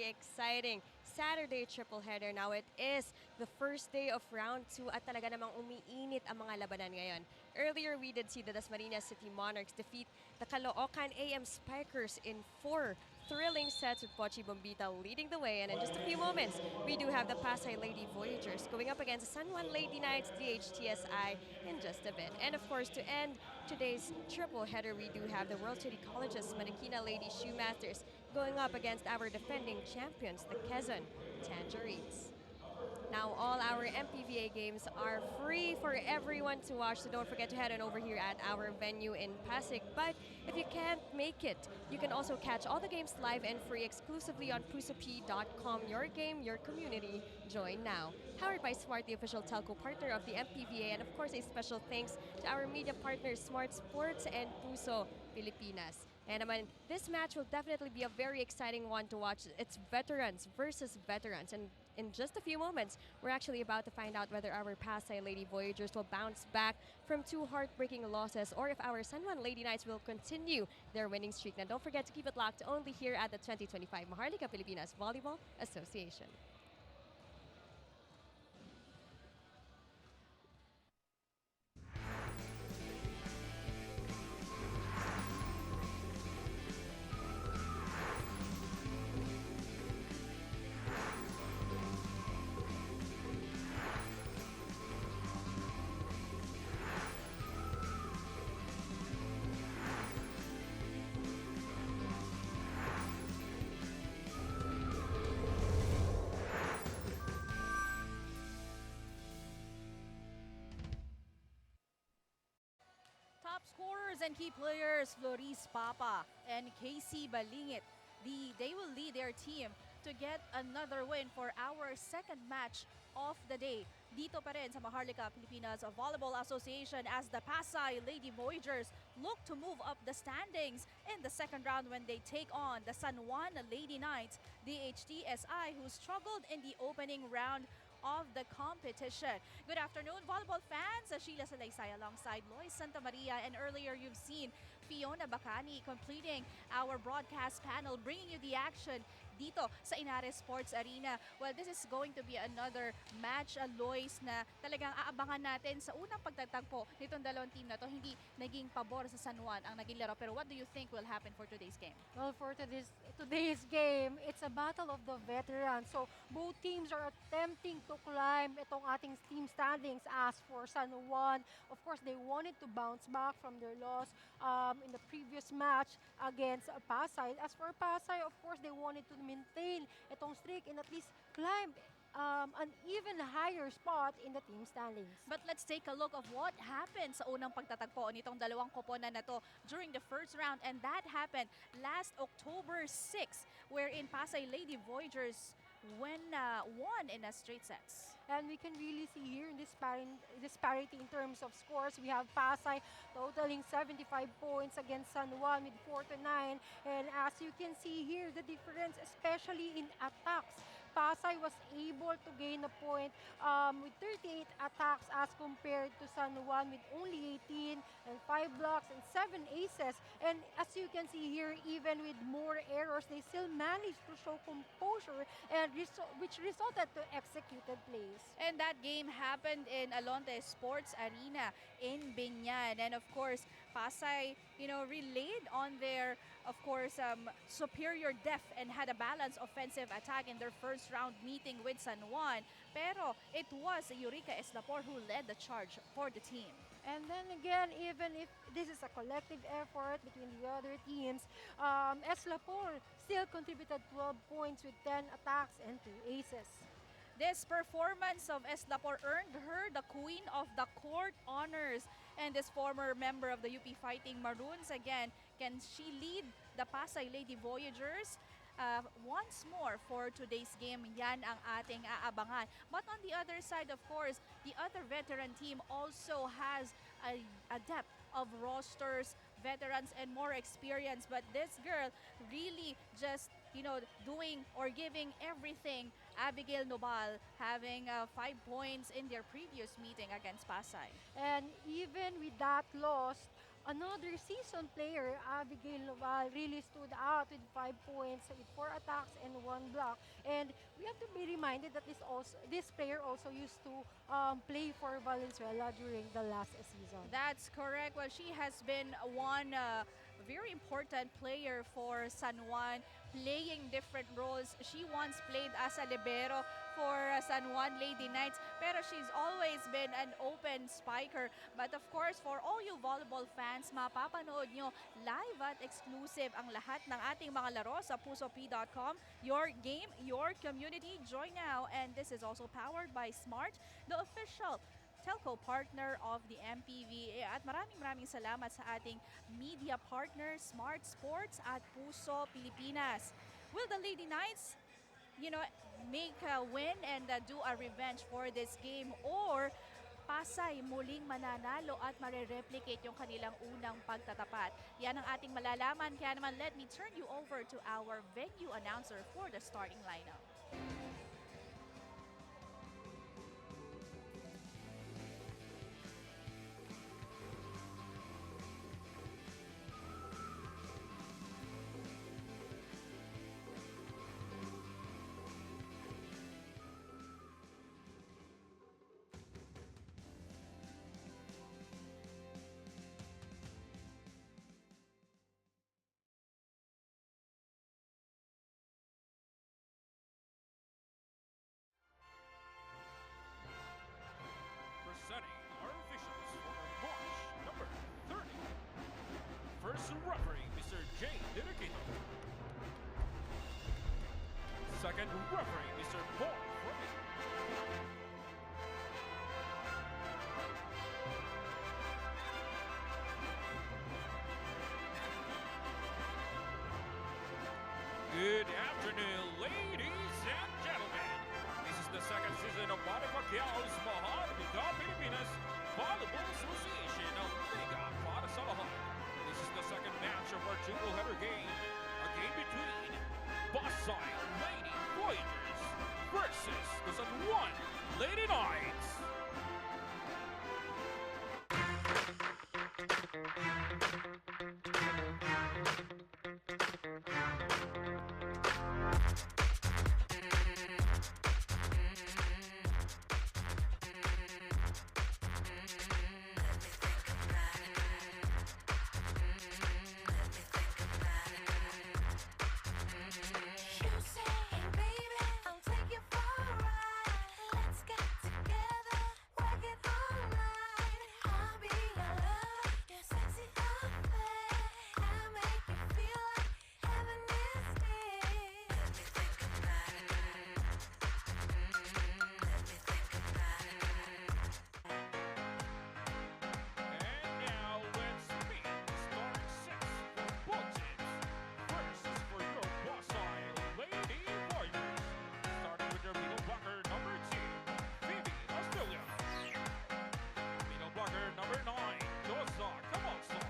very exciting Saturday triple header. Now it is the first day of round 2 at talaga namang umiinit ang mga labanan ngayon. Earlier, we did see the Dasmariñas City Monarchs defeat the Caloocan AM Spikers in 4 thrilling sets with Pochi Bombita leading the way. And in just a few moments, we do have the Pasay Lady Voyagers going up against the San Juan Lady Knights DHTSI in just a bit. And of course, to end today's triple header, we do have the World City College's Marikina Lady Shoemasters going up against our defending champions, the Quezon Tangerines. Now, all our MPVA games are free for everyone to watch, so don't forget to head on over here at our venue in Pasig. But if you can't make it, you can also catch all the games live and free exclusively on pusop.com. Your game, your community. Join now. Powered by Smart, the official telco partner of the MPVA. And of course, a special thanks to our media partners, Smart Sports and Puso Pilipinas. And this match will definitely be a very exciting one to watch. It's veterans versus veterans. And in just a few moments, we're actually about to find out whether our Pasay Lady Voyagers will bounce back from 2 heartbreaking losses or if our San Juan Lady Knights will continue their winning streak. Now, don't forget to keep it locked only here at the 2025 Maharlika Pilipinas Volleyball Association. Top scorers and key players, Floris Papa and Casey Balingit, they will lead their team to get another win for our second match of the day. Dito pa rin sa Maharlika Pilipinas Volleyball Association as the Pasay Lady Voyagers look to move up the standings in the second round when they take on the San Juan Lady Knights, DHTSI, who struggled in the opening round of the competition. Good afternoon, volleyball fans. Sheila Salaysay alongside Lois Santa Maria, and earlier you've seen Fiona Bacani completing our broadcast panel, bringing you the action dito sa Inares Sports Arena. Well, this is going to be another match, Lois, na talagang aabangan natin sa unang pagtatagpo nitong dalawang team na to. Hindi naging pabor sa San Juan ang naging laro. Pero what do you think will happen for today's game? Well, for today's game, it's a battle of the veterans. So both teams are attempting to climb itong ating team standings. As for San Juan, of course, they wanted to bounce back from their loss in the previous match against Pasay. As for Pasay, of course, they wanted to maintain itong streak and at least climb an even higher spot in the team standings. But let's take a look of what happened sa unang pagtatagpo nitong dalawang koponan na to during the first round, and that happened last October 6, wherein Pasay Lady Voyagers won in a straight sets. And we can really see here in this disparity in terms of scores. We have Pasay totaling 75 points against San Juan with 4-9. And as you can see here, the difference, especially in attacks, Pasay was able to gain a point with 38 attacks as compared to San Juan with only 18 and 5 blocks and 7 aces. And as you can see here, even with more errors, they still managed to show composure and which resulted to executed plays. And that game happened in Alonte Sports Arena in Binyan. And of course, Pasay, relayed on their, of course, superior depth and had a balanced offensive attack in their first round meeting with San Juan. Pero it was Eureka Eslapor who led the charge for the team. And then again, even if this is a collective effort between the other teams, Eslapor still contributed 12 points with 10 attacks and 2 aces. This performance of Eslapor earned her the Queen of the Court honors. And this former member of the UP Fighting Maroons, again, can she lead the Pasay Lady Voyagers? Once more for today's game, yan ang ating aabangan. But on the other side, of course, the other veteran team also has a depth of rosters, veterans, and more experience. But this girl really just, doing or giving everything. Abigail Nobal having 5 points in their previous meeting against Pasay. And even with that loss, Another seasoned player, Abigail Noval, really stood out with 5 points, with 4 attacks and 1 block. And we have to be reminded that this player also used to play for Valenzuela during the last season. That's correct. Well, she has been one very important player for San Juan, playing different roles. She once played as a libero for San Juan Lady Knights, pero she's always been an open spiker. But of course, for all you volleyball fans, mapapanood nyo live at exclusive ang lahat ng ating mga laro sa pusop.com. Your game, your community. Join now. And this is also powered by Smart, the official telco partner of the MPV. At maraming salamat sa ating media partner, Smart Sports at Puso Pilipinas. Will the Lady Knights, make a win and do a revenge for this game, or Pasay muling mananalo at mare-replicate yung kanilang unang pagtatapat? Yan ang ating malalaman. Kaya naman, let me turn you over to our venue announcer for the starting lineup. Presenting our officials for March number 30. First referee, Mr. J. Dedicato. Second referee, Mr. Paul Frommey. Good afternoon, ladies and gentlemen. This is the second season of Manny Pacquiao's Mahal Mpva Pilipinas Volleyball Association of Liga para sa Lahat. This is the second match of our triple-header game, a game between Pasay Lady Voyagers versus the San Juan Lady Knights. You say, hey baby, I'll take you for a ride. Let's get together, work it all night. I'll be your lover, your sexy affair. I'll make you feel like heaven is near. Let me think about it. Let me think about it. And now let's meet starting six for both teams. First is for your Pasay Lady Warriors. Starting with your middle blocker number 2, Phoebe Australia. Middle blocker number 9, Josa Kamalsa.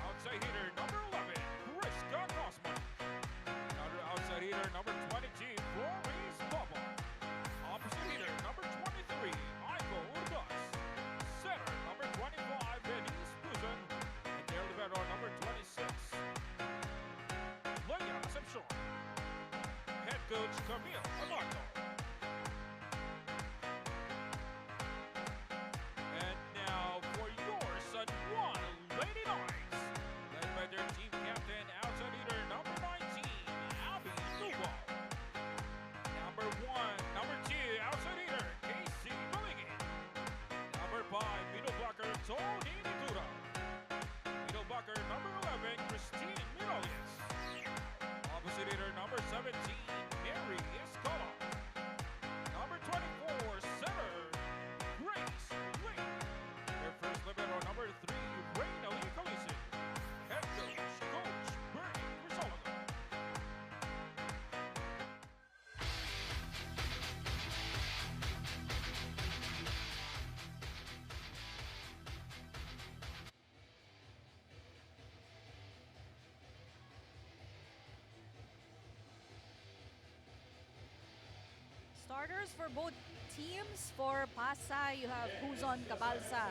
Outside hitter number 11, Kriska Cosman. Another outside hitter number 22, Flores Papa. Opposite hitter number 23, Aiko Urbas. Center number 25, Denise Puzan. And their libero number 26, Leia Concepcion. Head coach Camille Amato. And now for your San Juan Lady Knights, led by their team captain, outside hitter number 19, Abby Duval. Number 2, outside hitter, Casey Milligan. Number 5, middle blocker, Tony Nitura. Middle blocker, number 11, Christine Miralles. Opposite hitter, number 17, Mary Escola. Number 24, center, Grace Lee. Their first libero, number 3, Reyna Lee Calisin. Head coach, Coach Bernie Crisologo. Starters for both teams. For Pasay, you have Huzon Cabalsa.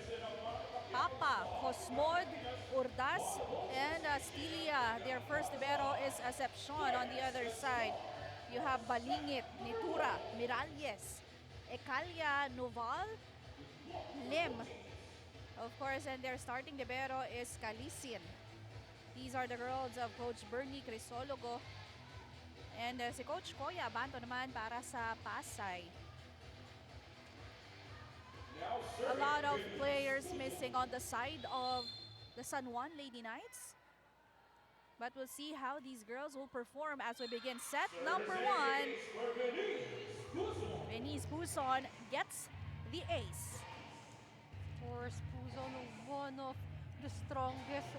Papa, Cosmod, Urdas, and Stilia. Their first libero is Acepcion on the other side. You have Balingit, Nitura, Miralles, Ecalia, Noval, Lim, of course, and their starting libero is Calisin. These are the girls of Coach Bernie Crisologo. And si Coach Koya Abanto naman para sa Pasay. A lot of players missing on the side of the San Juan Lady Knights. But we'll see how these girls will perform as we begin set number 1. Venice Puson gets the ace. Of course, Puzon, one of the strongest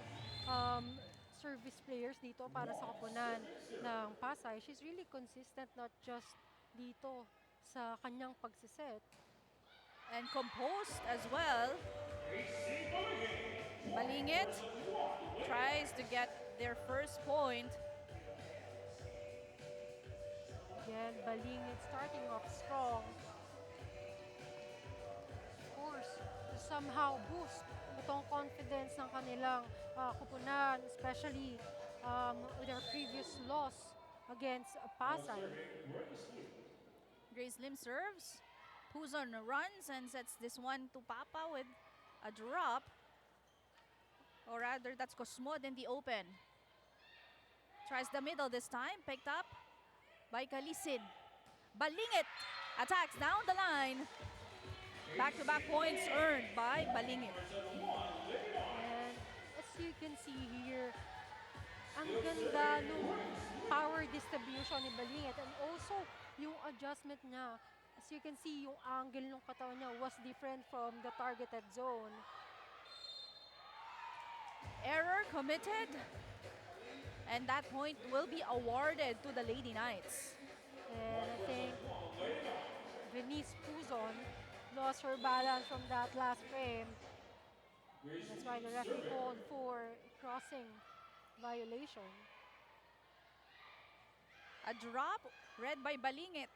service players dito para sa koponan ng Pasay. She's really consistent, not just dito sa kanyang pagsiset. And composed as well. Balingit tries to get their first point. Again, Balingit starting off strong. Of course, to somehow boost itong confidence ng kanilang koponan, especially with their previous loss against Pasay. Grace Lim serves. Puzon runs and sets this one to Papa with a drop. Or rather, that's Cosmod in the open. Tries the middle this time. Picked up by Calisin. Balingit attacks down the line. Back-to-back points earned by Balingit. And as you can see here, ang ganda nung power distribution ni Balingit, and also yung adjustment niya. As you can see, yung angle ng katawan niya was different from the targeted zone. Error committed. And that point will be awarded to the Lady Knights. And I think Venice Puzon lost her balance from that last frame. That's why the referee called for crossing violation. A drop read by Balingit.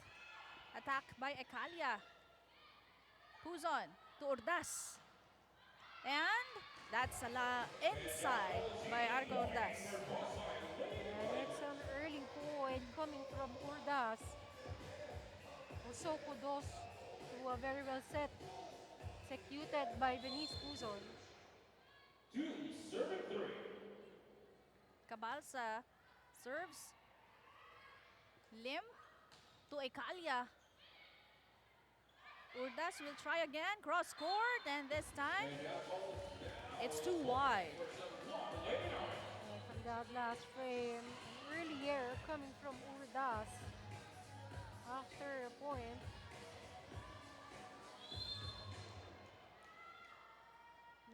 Attack by Ecalia. Puzon to Urdas. And that's inside by Arco Urdas. And it's an early point coming from Urdas. Also kudos to a very well set, executed by Venice Puzon. Cabalsa serves. Lim to Ecalia. Urdas will try again, cross court, and this time it's too wide. And from that last frame, an early error coming from Urdas. After a point,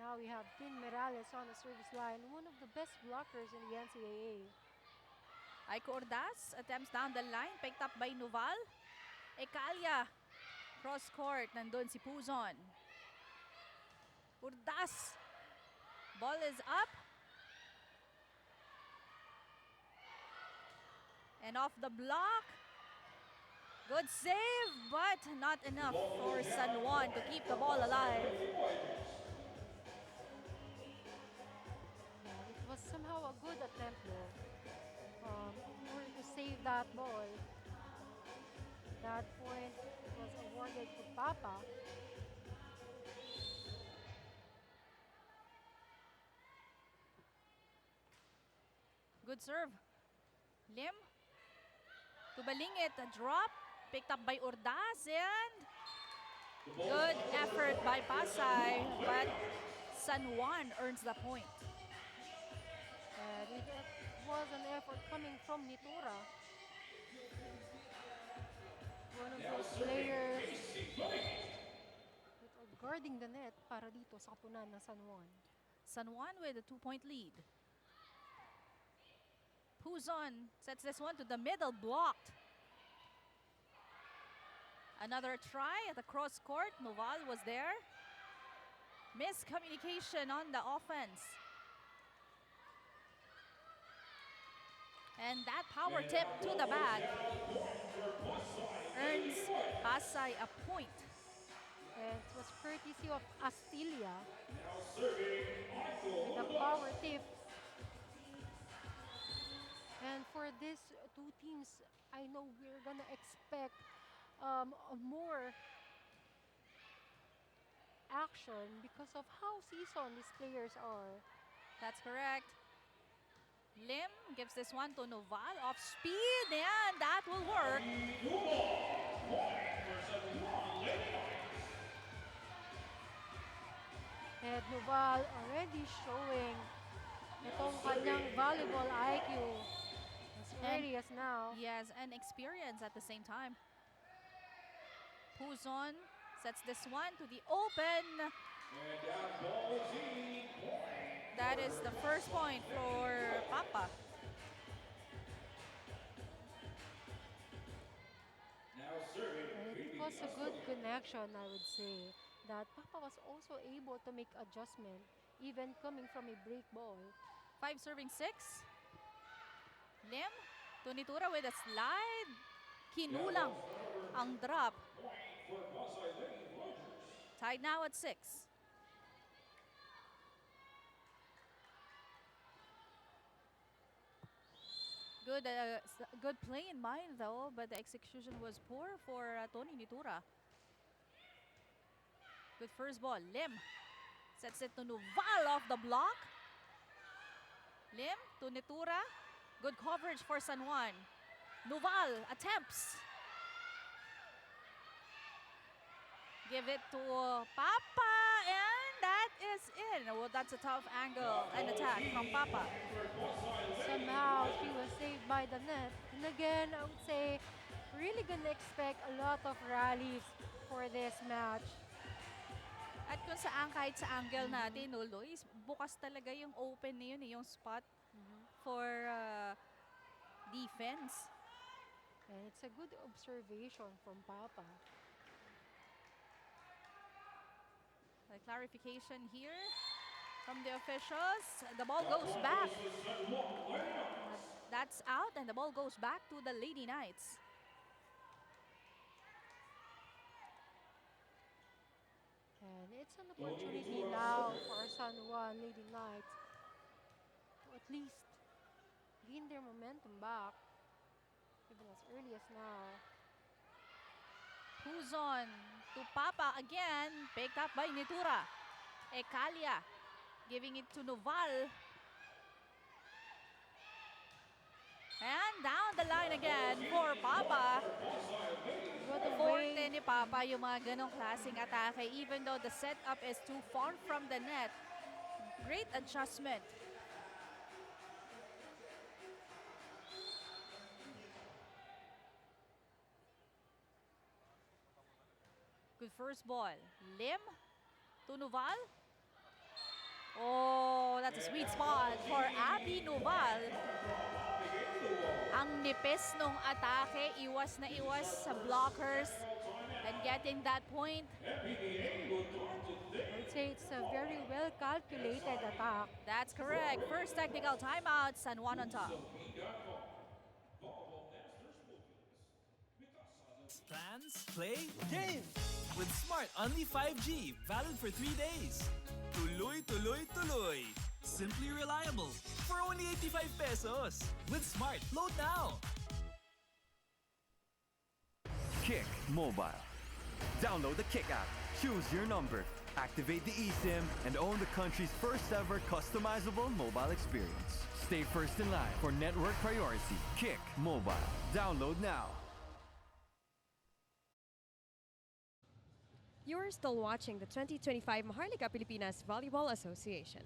now we have Tin Morales on the service line, one of the best blockers in the NCAA. Aiko Urdas attempts down the line, picked up by Noval. Ecalia, cross court, nandun si Puzon. Urdas, ball is up. And off the block. Good save, but not enough for San Juan to keep the ball alive. Yeah, it was somehow a good attempt though. In order to save that ball. That point was awarded to Papa. Good serve. Lim to Balingit, a drop picked up by Urdas, and good effort by Pasay, but San Juan earns the point. And it was an effort coming from Nitura. One of those players that are guarding the net para dito sa kapunan ng San Juan. San Juan with a 2-point lead. Puzon sets this one to the middle, blocked. Another try at the cross court. Noval was there. Miscommunication on the offense. And that power tip to the bag earns Pasay a point. And it was courtesy of Astilia with a power tip. And for these two teams, I know we're gonna expect a more action because of how seasoned these players are. That's correct. Lim gives this one to Noval off speed, and that will work. And Noval already showing itong kanyang volleyball IQ as And early as now. yes, and experience at the same time. Puzon sets this one to the open. That is the first point for Papa. And it was a good connection, I would say, that Papa was also able to make adjustment even coming from a break ball. 5 serving 6. Lim, Tunitura with a slide. Kinulang ang drop. Tied now at 6. Good play in mind though, but the execution was poor for Tony Nitura. Good first ball. Lim sets it to Nuval off the block. Lim to Nitura. Good coverage for San Juan. Nuval attempts. Give it to Papa, and that is in. Well, that's a tough angle and attack from Papa. Somehow she was saved by the net. And again, I would say, really gonna expect a lot of rallies for this match. At kung saan kahit sa angle natin, no, Lois, bukas talaga yung open na yun, yung spot for defense. And it's a good observation from Papa. A clarification here from the officials. The ball goes back. That's out, and the ball goes back to the Lady Knights. And it's an opportunity now for San Juan Lady Knights to at least gain their momentum back, even as early as now. Puzon to Papa again, picked up by Nitura. Ekalia giving it to Noval. And down the line again for Papa. What a Forte way, ni Papa yung mga ganong klaseng atake even though the setup is too far from the net. Great adjustment. Good first ball. Lim to Noval. Oh, that's a sweet spot for Abby Noval. Ang nipis nung atake, iwas na iwas sa blockers and getting that point. I would say it's a very well calculated attack. That's correct. First technical timeout, San Juan on top. Plans, play, game! With Smart Only 5G, valid for 3 days. Tuloy, tuloy, tuloy. Simply reliable. For only 85 pesos. With Smart, load now. Kick Mobile. Download the Kick app, choose your number, activate the eSIM, and own the country's first ever customizable mobile experience. Stay first in line for network priority. Kick Mobile. Download now. You're still watching the 2025 Maharlika Pilipinas Volleyball Association.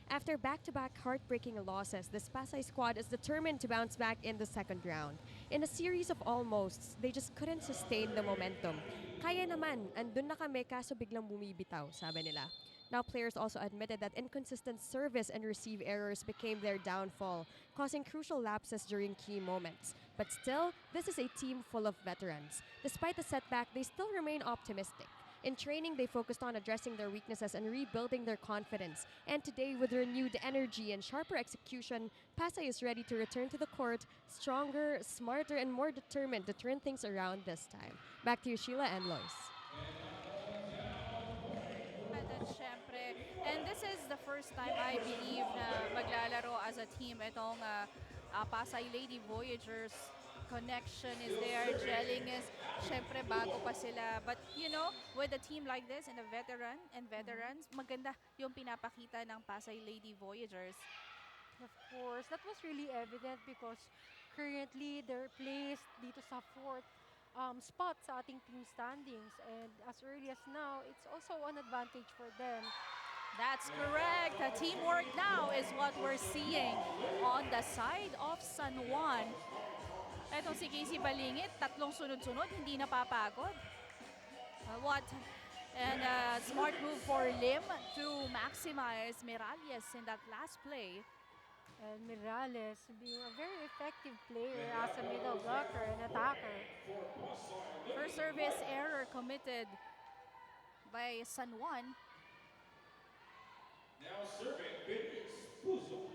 After back-to-back heartbreaking losses, this Pasay squad is determined to bounce back in the second round. In a series of almosts, they just couldn't sustain the momentum. Kaya naman, andun na kami kaso biglang bumibitaw, sabi nila. Now players also admitted that inconsistent service and receive errors became their downfall, causing crucial lapses during key moments. But still, this is a team full of veterans. Despite the setback, they still remain optimistic. In training, they focused on addressing their weaknesses and rebuilding their confidence. And today, with renewed energy and sharper execution, Pasay is ready to return to the court stronger, smarter, and more determined to turn things around this time. Back to you, Sheila and Lois. And this is the first time I believe na maglalaro as a team itong Pasay Lady Voyagers. Connection is there, gelling is, syempre bago pa sila. But you know, with a team like this and a veterans, maganda yung pinapakita ng Pasay Lady Voyagers. Of course, that was really evident because currently they're placed dito sa fourth spot sa ating team standings. And as early as now, it's also an advantage for them. That's correct. The teamwork now is what we're seeing on the side of San Juan. Etong si Casey Balingit, tatlong sunod-sunod, hindi napapagod. What and smart move for Lim to maximize Miralles in that last play. And Miralles being a very effective player as a middle blocker and attacker. First service error committed by San Juan. Now serving Vinicius Puzo.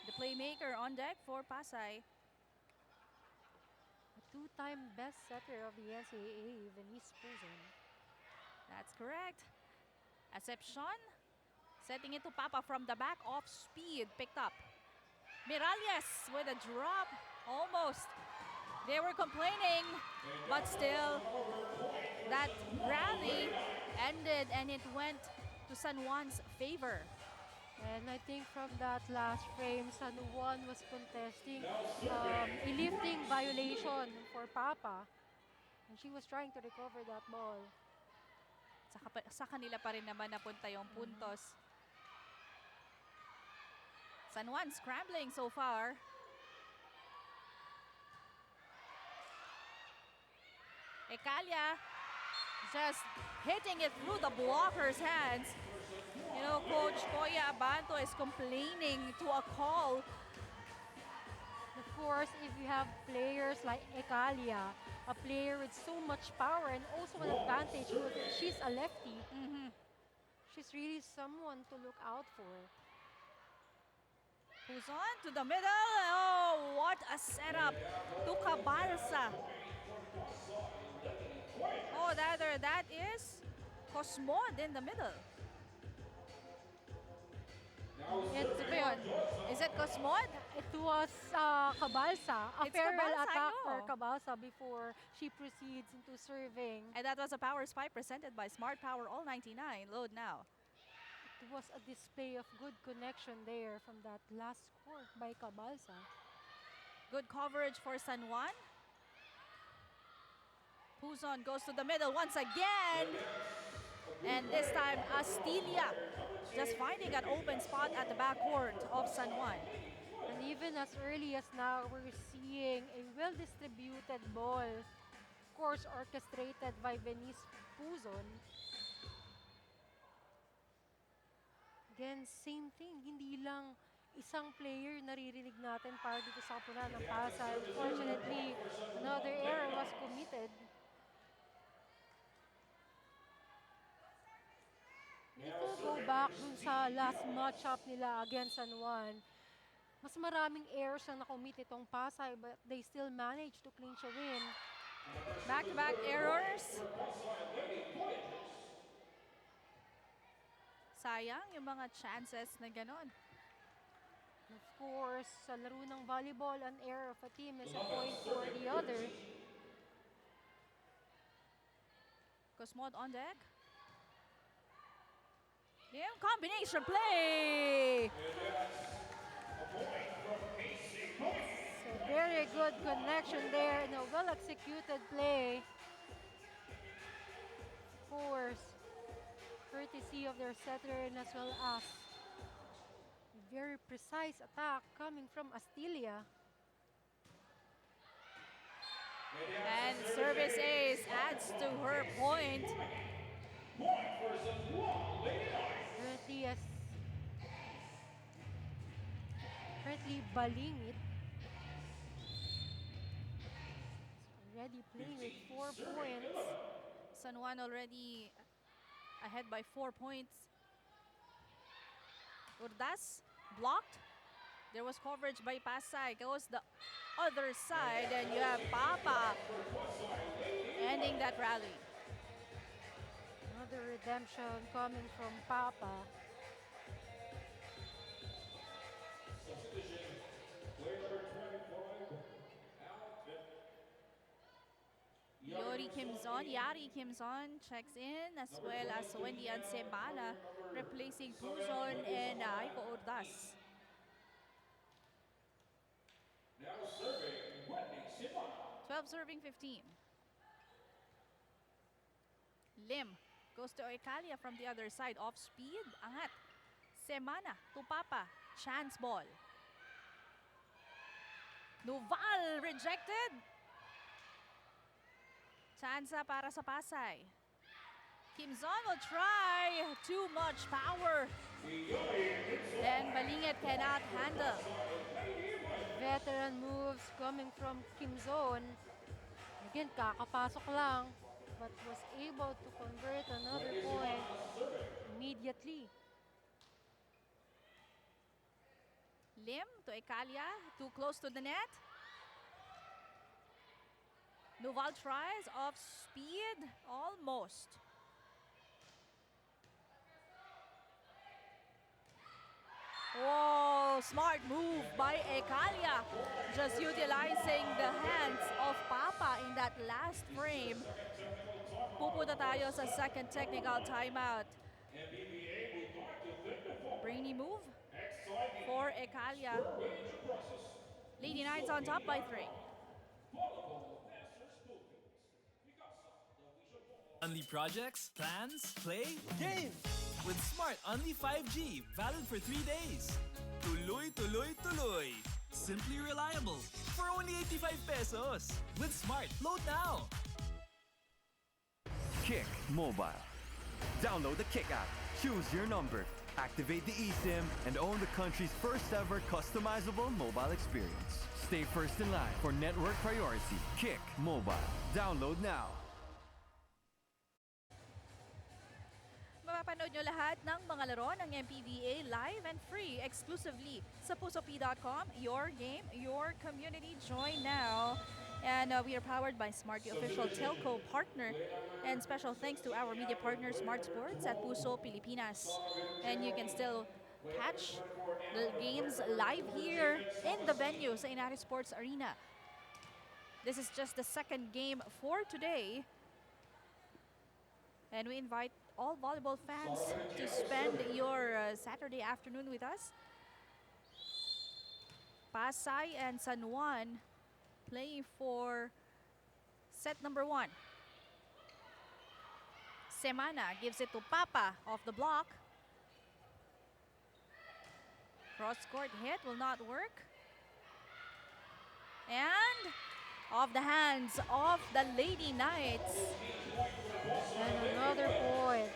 The playmaker on deck for Pasay. A two-time best setter of the NCAA, Venice Puzon. That's correct. Acepcion setting it to Papa from the back, off speed, picked up. Miralles with a drop, almost. They were complaining, but still, that rally ended and it went to San Juan's favor. And I think from that last frame, San Juan was contesting a lifting violation for Papa. And she was trying to recover that ball. Sa kanila pa rin naman napunta yung puntos. San Juan scrambling so far. Ecalia just hitting it through the blocker's hands. You know, Coach Koya Abanto is complaining to a call. Of course, if you have players like Ecalia, a player with so much power and also an advantage because she's a lefty, she's really someone to look out for. Who's on to the middle? Oh, what a setup to Cabalsa. Oh, that is Cosmod in the middle. It's Ano ba yun? Is it Cosmod? It was Cabalsa, a It's parallel Cabalsa, I attack for know. Cabalsa before she proceeds into serving. And that was a power spike presented by Smart Power All 99. Load now. It was a display of good connection there from that last score by Cabalsa. Good coverage for San Juan. Puzon goes to the middle once again. And this time, Astilia just finding an open spot at the backcourt of San Juan. And even as early as now, we're seeing a well-distributed ball, of course, orchestrated by Venice Puzon. Again, same thing. Hindi lang isang player naririnig natin para dito sa kapunan ng Pasay. Unfortunately, another error was committed. If we'll go back dun sa last matchup nila against San Juan, mas maraming errors na nakomit itong Pasay but they still managed to clinch a win. Back-to-back errors. Sayang yung mga chances na ganon. Of course, sa laro ng volleyball, an error of a team is a point for the other. Cosmod on deck. Yung combination play. So very good connection there and a well-executed play. Of course, courtesy of their setter and as well as a very precise attack coming from Astilia. And service ace adds to her point. Currently Balingit already playing with 4 points. San Juan already ahead by 4 points. Urdas blocked. There was coverage by Pasay. Goes the other side and you have Papa ending that rally. Another redemption coming from Papa. Yari Kimzon checks in, as well as Wendy and Semana replacing Puzon and Aiko Ordas. Now serving Wendy Simana. 12 serving 15. Lim goes to Oikalia from the other side. Off speed, angat. Semana to Papa. Chance ball. Nuval rejected. Chansa para sa Pasay. Kimzon will try. Too much power. Then Balingit cannot handle. Veteran moves coming from Kimzon. Again, kakapasok lang, but was able to convert another point immediately. Lim to Ekalia, too close to the net. Nuval tries off speed, almost. Whoa, smart move by Ekalia. Just utilizing the hands of Papa in that last frame. Pupunta tayo sa second technical timeout. Brainy move for Ekalia. Lady Knights on top by 3. Only projects, plans, play, game! With Smart Only 5G, valid for 3 days. Tuloy, tuloy, tuloy. Simply reliable. For only 85 pesos. With Smart, load now. Kick Mobile. Download the Kick app, choose your number, activate the eSIM, and own the country's first ever customizable mobile experience. Stay first in line for network priority. Kick Mobile. Download now. Mapapanood nyo lahat ng mga laro ng MPVA live and free exclusively sa pusop.com. Your game, your community. Join now. And we are powered by Smart, the official telco partner. And special thanks to our media partner, Smart Sports at Puso Pilipinas. And you can still catch the games live here in the venue sa Inari Sports Arena. This is just the second game for today. And we invite all volleyball fans to spend your Saturday afternoon with us. Pasay and San Juan playing for set number 1. Semana gives it to Papa off the block. Cross-court hit will not work. And off the hands of the Lady Knights. And another point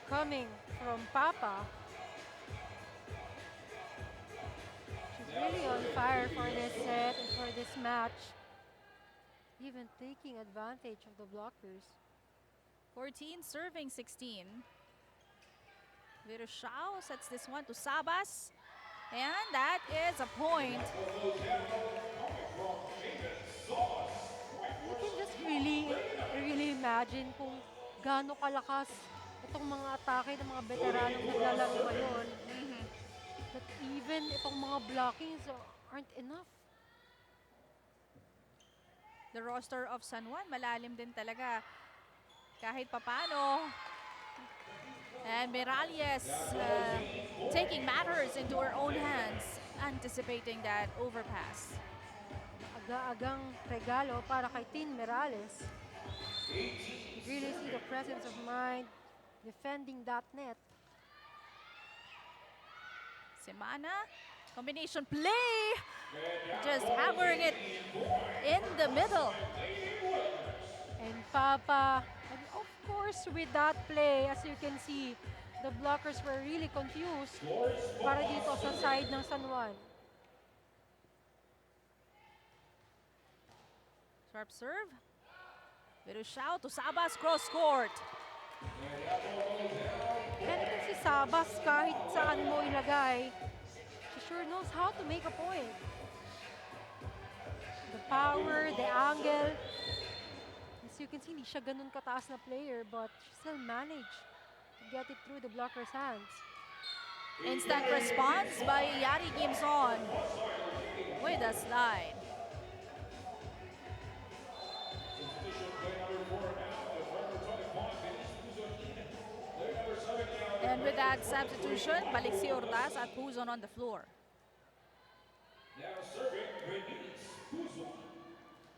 coming from Papa. She's really on fire for this set and for this match. Even taking advantage of the blockers. 14 serving 16. Virushao sets this one to Sabas. And that is a point. You can just really imagine kung gaano kalakas itong mga atake ng mga veteranong naglalaro ngayon. That even itong mga blockings aren't enough. The roster of San Juan, malalim din talaga kahit papano. And Miralles taking matters into her own hands, anticipating that overpass. Aga-agang regalo para kay Tin Miralles. You really see the presence of mind defending that net. Semana, combination play, just hammering it in the middle. And Papa, and of course with that play, as you can see, the blockers were really confused para dito sa side ng San Juan. Sharp serve. Virushao to Sabas, cross court. And ito si Sabas, kahit saan mo ilagay, she sure knows how to make a point. The power, the angle. As you can see, hindi siya ganun kataas na player, but she still managed to get it through the blocker's hands. Instant response by Yari Gimson with a slide. And with that substitution, balik si Ordaz at Puzon on the floor. Now serving Bernice Puzon.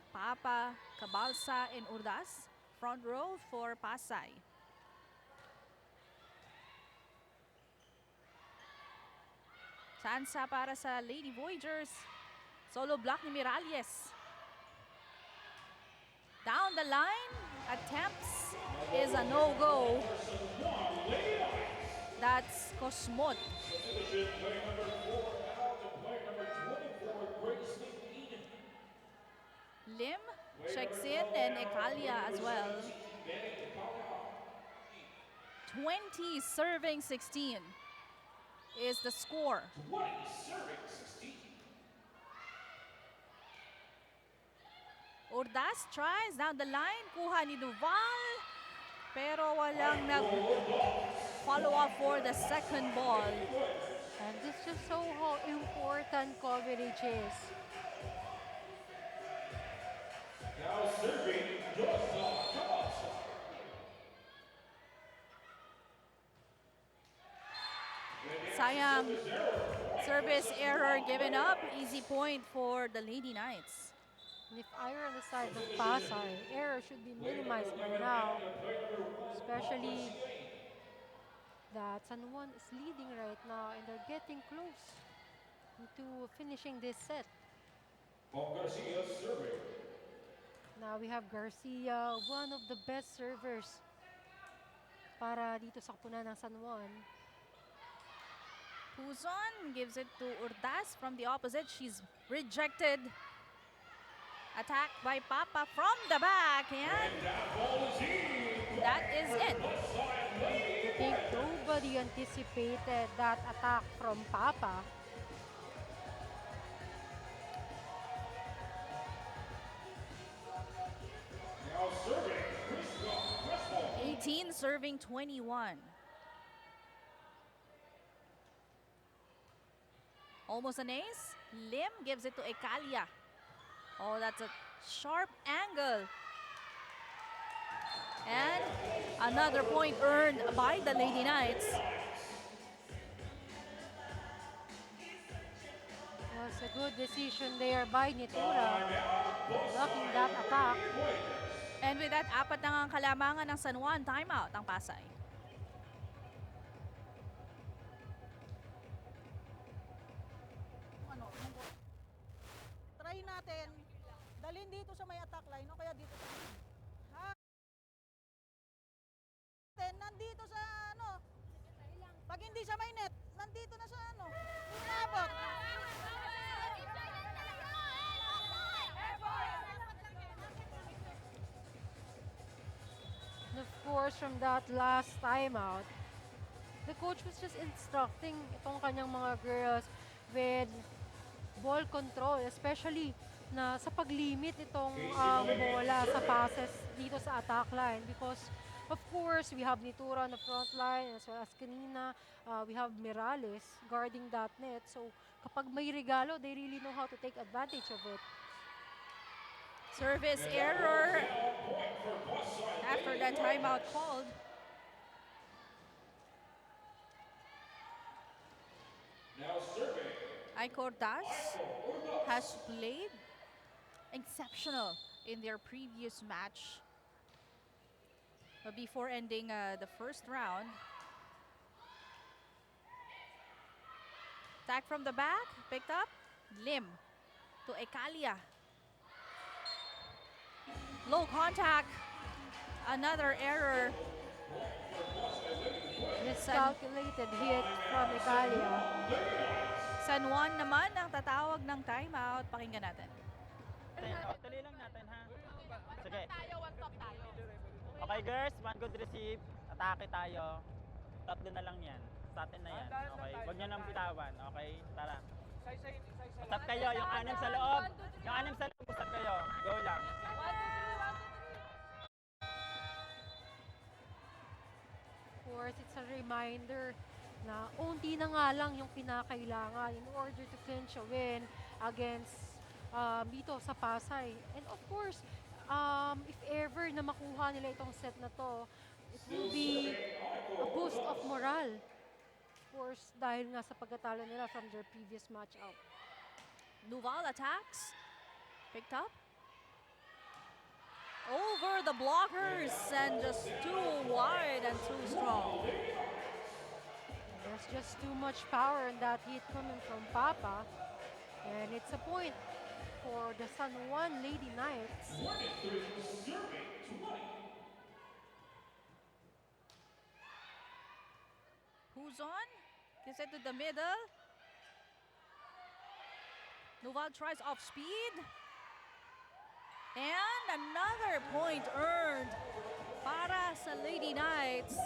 Papa, Cabalsa, and Ordaz. Front row for Pasay. Sansa para sa Lady Voyagers. Solo block ni Miralles. Down the line, attempts is a no-go. That's Cosmot. Substitution, player number 4 out and player number 24, Grace Eden. Lim checks in and Ekalia as well. 20 serving 16 is the score. 20 serving 16. Ordaz tries down the line, kuha ni Duval, pero walang nag-follow up for the second ball. And this just so how important coverage is. Now serving Josa Cabalsa. Sayang service error given up. Easy point for the Lady Knights. And if I were on the side of Pasay, error should be minimized by now. Especially that San Juan is leading right now and they're getting close to finishing this set. Paul Garcia serving. Now we have Garcia, one of the best servers para dito sa kupunan ng San Juan. Puzon gives it to Ordaz from the opposite. She's rejected. Attack by Papa from the back, and that is it. I think nobody anticipated that attack from Papa. Now serving Crystal. 18 serving 21. Almost an ace. Lim gives it to Ekalia. Oh, that's a sharp angle. And another point earned by the Lady Knights. Was a good decision there by Nitura, blocking that attack. And with that, apat na nga ang kalamangan ng San Juan. Timeout ang Pasay. Try natin, dalhin dito sa may attack line o kaya dito sa ha? Nandito sa ano, pag hindi sa may net, nandito na sa ano, inabot. And of course, from that last timeout, the coach was just instructing itong kanyang mga girls with ball control, especially na sa paglimit itong bola sa passes dito sa attack line because of course we have Nitura on the front line as well as kanina we have Miralles guarding that net, so kapag may regalo they really know how to take advantage of it. Service error after that timeout called. Now serving. Ordaz has played exceptional in their previous match. But before ending the first round, attack from the back, picked up, Lim to Ekalia. Low contact, another error. Miscalculated hit from Italia. San Juan naman ang tatawag ng timeout. Pakinggan natin. Tuloy lang natin, ha? Sige. Okay, girls. One good receive. Atake tayo. Tatlo na lang yan. Sa atin na yan. Okay. Huwag nyo nang bitawan. Okay? Tara. Usap kayo. Yung anim sa loob. Yung anim sa loob. Usap kayo. Go lang. Of course, it's a reminder na unti na nga lang yung pinakailangan in order to clinch a win against dito sa Pasay. And of course, if ever na makuha nila itong set na to, it will be a boost of morale. Of course, dahil nga sa pagkatalo nila from their previous match out. Nuval attacks. Picked up. Over the blockers and just too wide and too strong. There's just too much power in that hit coming from Papa. And it's a point for the San Juan Lady Knights. Who's on? Gives it to the middle. Nuval tries off speed. And another point earned para sa Lady Knights.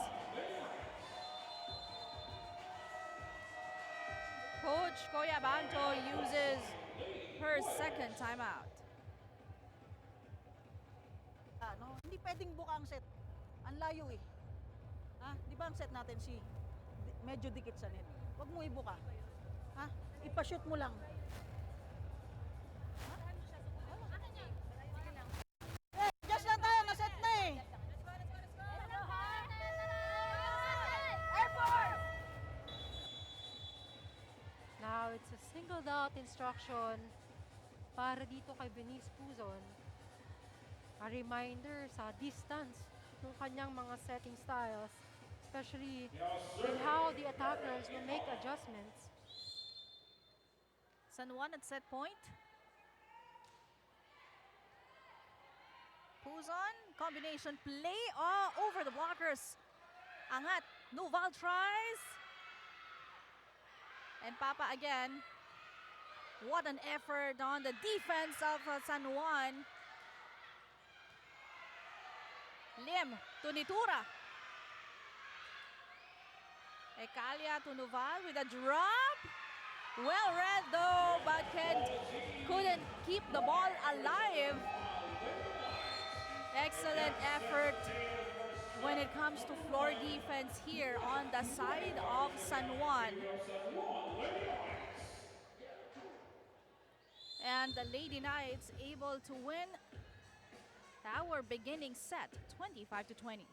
Coach Coyabanto uses her second timeout. Ano, hindi pwedeng buka ang set. Ang layo eh. Ha? Di ba ang set natin medyo dikit sa net. Huwag mo ibuka. Ha? Ipashoot mo lang. Just lang tayo, naset na eh. Effort! Now it's a singled out instruction para dito kay Benice Puzon. A reminder sa distance ng kanyang mga setting styles, especially in how the attackers will make adjustments. San Juan at set point. Puzon, combination play over the blockers. Angat, Nuval tries. And Papa again. What an effort on the defense of San Juan. Lim to Nitura. Ecalia to Nuval with a drop. Well read though, but couldn't keep the ball alive. Excellent effort when it comes to floor defense here on the side of San Juan. And the Lady Knights able to win our beginning set, 25-20.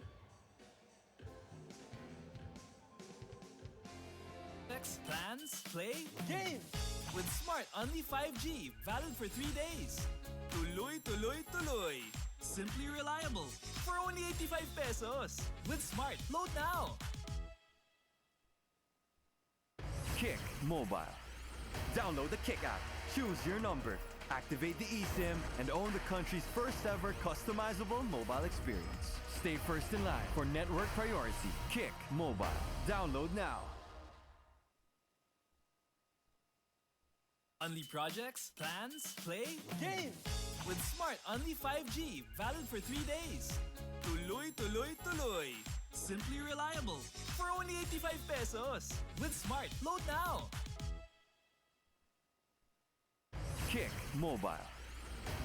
Plans, play, game! With Smart Only 5G, valid for 3 days. Tuloy, tuloy, tuloy. Simply reliable for only 85 pesos. With Smart, load now. Kick Mobile. Download the Kick app, choose your number, activate the eSIM, and own the country's first ever customizable mobile experience. Stay first in line for network priority. Kick Mobile. Download now. Only projects, plans, play, game! With Smart Only 5G, valid for 3 days. Tuloy, tuloy, tuloy. Simply reliable for only 85 pesos. With Smart, load now. Kick Mobile.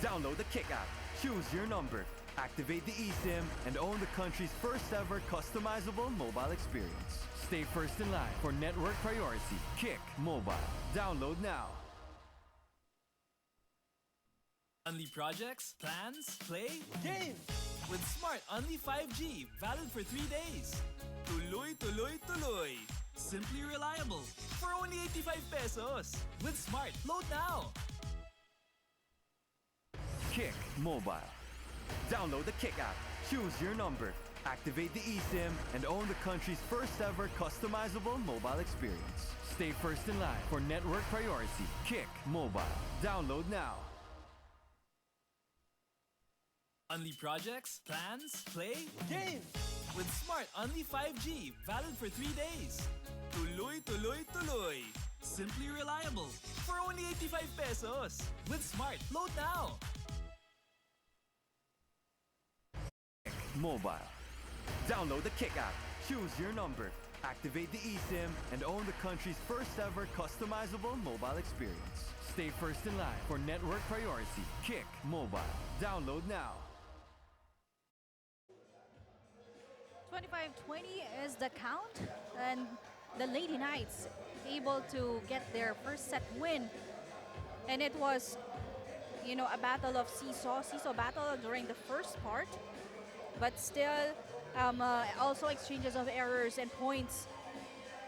Download the Kick app, choose your number, activate the eSIM, and own the country's first ever customizable mobile experience. Stay first in line for network priority. Kick Mobile. Download now. Only projects, plans, play, game! With Smart Only 5G, valid for 3 days. Tuloy, tuloy, tuloy. Simply reliable for only 85 pesos. With Smart, load now. Kick Mobile. Download the Kick app, choose your number, activate the eSIM, and own the country's first ever customizable mobile experience. Stay first in line for network priority. Kick Mobile. Download now. Only projects, plans, play, game! With Smart Only 5G, valid for 3 days. Tuloy, tuloy, tuloy. Simply reliable for only 85 pesos. With Smart, load now. Kick Mobile. Download the Kick app, choose your number, activate the eSIM, and own the country's first ever customizable mobile experience. Stay first in line for network priority. Kick Mobile. Download now. 25-20 is the count, and the Lady Knights able to get their first set win. And it was, a battle of seesaw battle during the first part. but still, also exchanges of errors and points.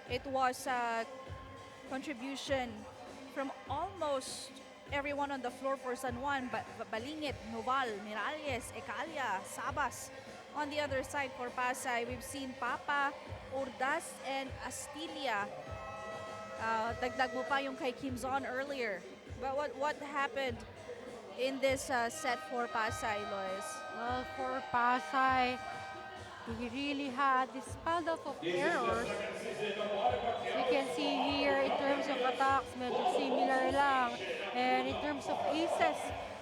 It was a contribution from almost everyone on the floor for San Juan, Balingit, Noval, Miralles, Ecalia, Sabas. On the other side for Pasay, we've seen Papa, Urdas, and Astilia. Dagdag mo pa yung kay Kim Zon earlier. But what happened in this set for Pasay, Lois? Well, for Pasay, they really had this pile of errors. As you can see here, in terms of attacks, medyo similar lang. And in terms of aces,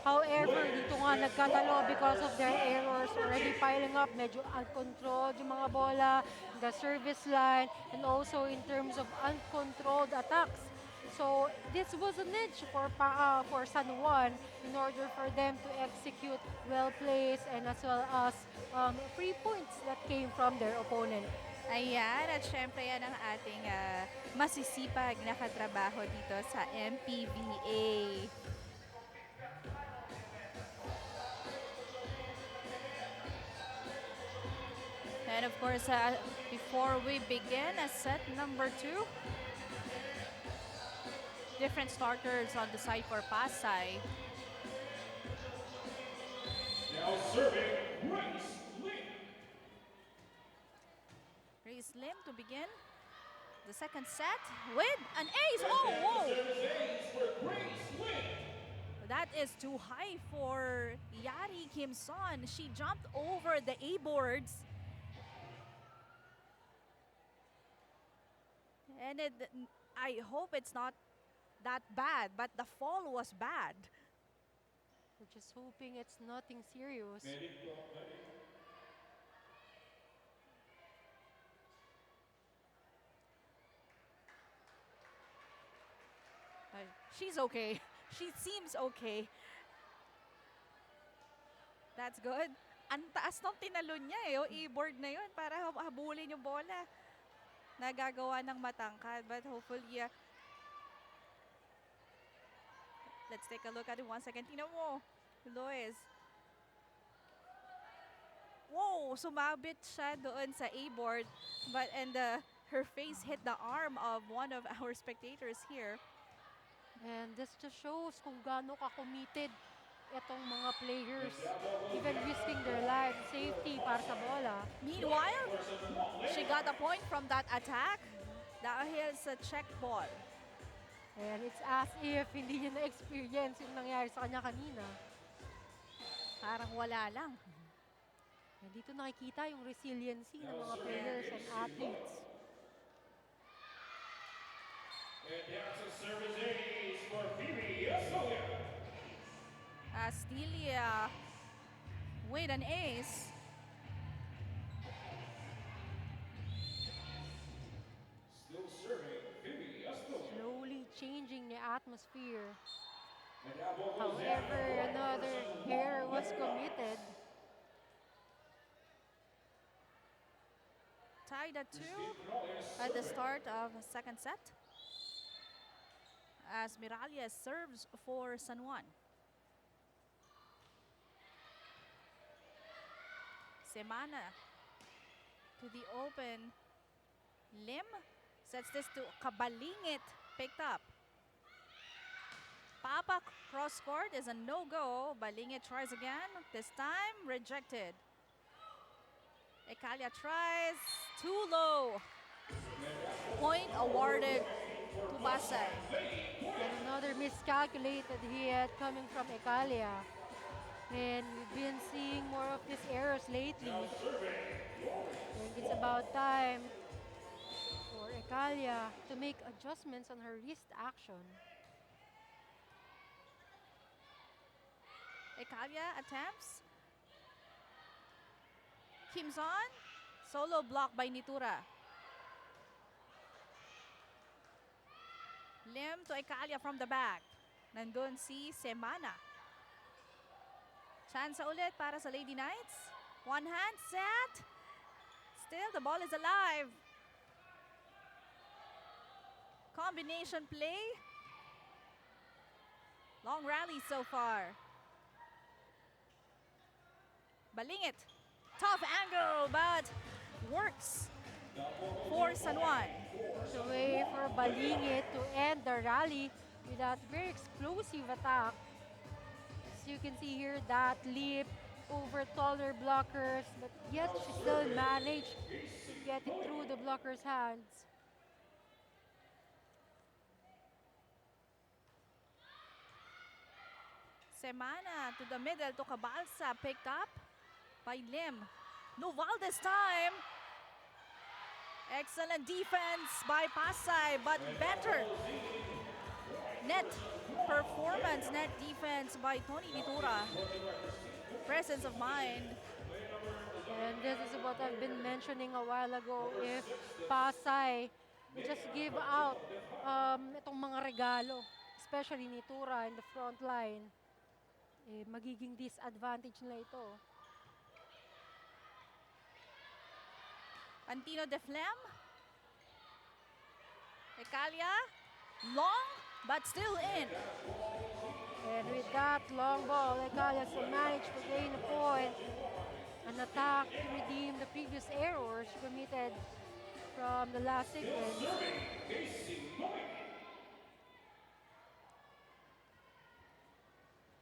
however, dito nga nagkatalo because of their errors already piling up. Medyo uncontrolled yung mga bola, the service line, and also in terms of uncontrolled attacks. So this was an edge for San Juan in order for them to execute well plays and as well as free points that came from their opponent. Ayan, at syempre yan ang ating masisipag na katrabaho dito sa MPVA. And of course, before we begin set number 2, different starters on the side for Pasay. Now serving Grace Lee. Grace Lim to begin the second set with an ace. Oh, whoa! That is too high for Yari Kim Son. She jumped over the A boards. And I hope it's not that bad, but the fall was bad. We're just hoping it's nothing serious. She's okay. She seems okay. That's good. Ang taas nung tinalon niya eh, yung e-board na yun para habulin yung bola. Nagagawa ng matangkad, but hopefully, let's take a look at it once again. Tingnan mo, Lois. Whoa, sumabit siya doon sa A-board, and her face hit the arm of one of our spectators here. And this just shows kung gaano ka-committed itong mga players, even risking their life, safety para sa bola. Meanwhile, she got a point from that attack dahil sa check ball. And it's as if hindi niya na-experience yung nangyari sa kanya kanina. Parang wala lang. And dito nakikita yung resiliency ng mga players and athletes. And that's a service ace for Phoebe Astolia. Astilia with an ace. Still serving Phoebe Astolia. Slowly changing the atmosphere. And now both However, another error was committed. Tied at 2 at the start of second set, as Miralles serves for San Juan. Semana to the open. Lim sets this to Kabalingit, picked up. Papa cross court is a no-go. Balingit tries again, this time rejected. Ecalia tries, too low. Point awarded to Pasay. And another miscalculated hit coming from Ecalia. And we've been seeing more of these errors lately. I think it's about time for Ecalia to make adjustments on her wrist action. Ecalia attempts. Kimzon, solo block by Nitura. Lim to Ecalia from the back. Nandun si Semana. Chance ulit para sa Lady Knights. One hand set. Still, the ball is alive. Combination play. Long rally so far. Balingit. Tough angle, but works for San Juan. The way for Balingit to end the rally with that very explosive attack. As you can see here, that leap over taller blockers, but yet she still managed to get it through the blockers' hands. Semana to the middle to Cabalsa, picked up by Lim. Noval this time. Excellent defense by Pasay, but better net performance, net defense by Tony Vitura. Presence of mind. And this is what I've been mentioning a while ago. If Pasay just give out itong mga regalo, especially ni Tura in the front line, magiging disadvantage nila ito. Antino de Flem. Ecalia, long but still in. And with that long ball, Ecalia still managed to gain a point. An attack to redeem the previous error she committed from the last sequence.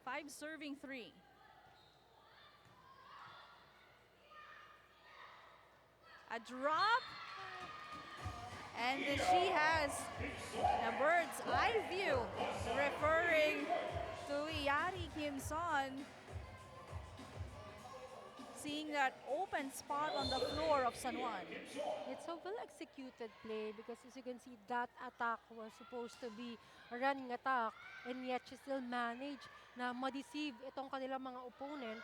5 serving 3. A drop. And she has a bird's eye view, referring to Yari Kim Son. Seeing that open spot on the floor of San Juan. It's a well-executed play because as you can see, that attack was supposed to be a running attack and yet she still managed na ma-deceive itong kanilang mga opponent.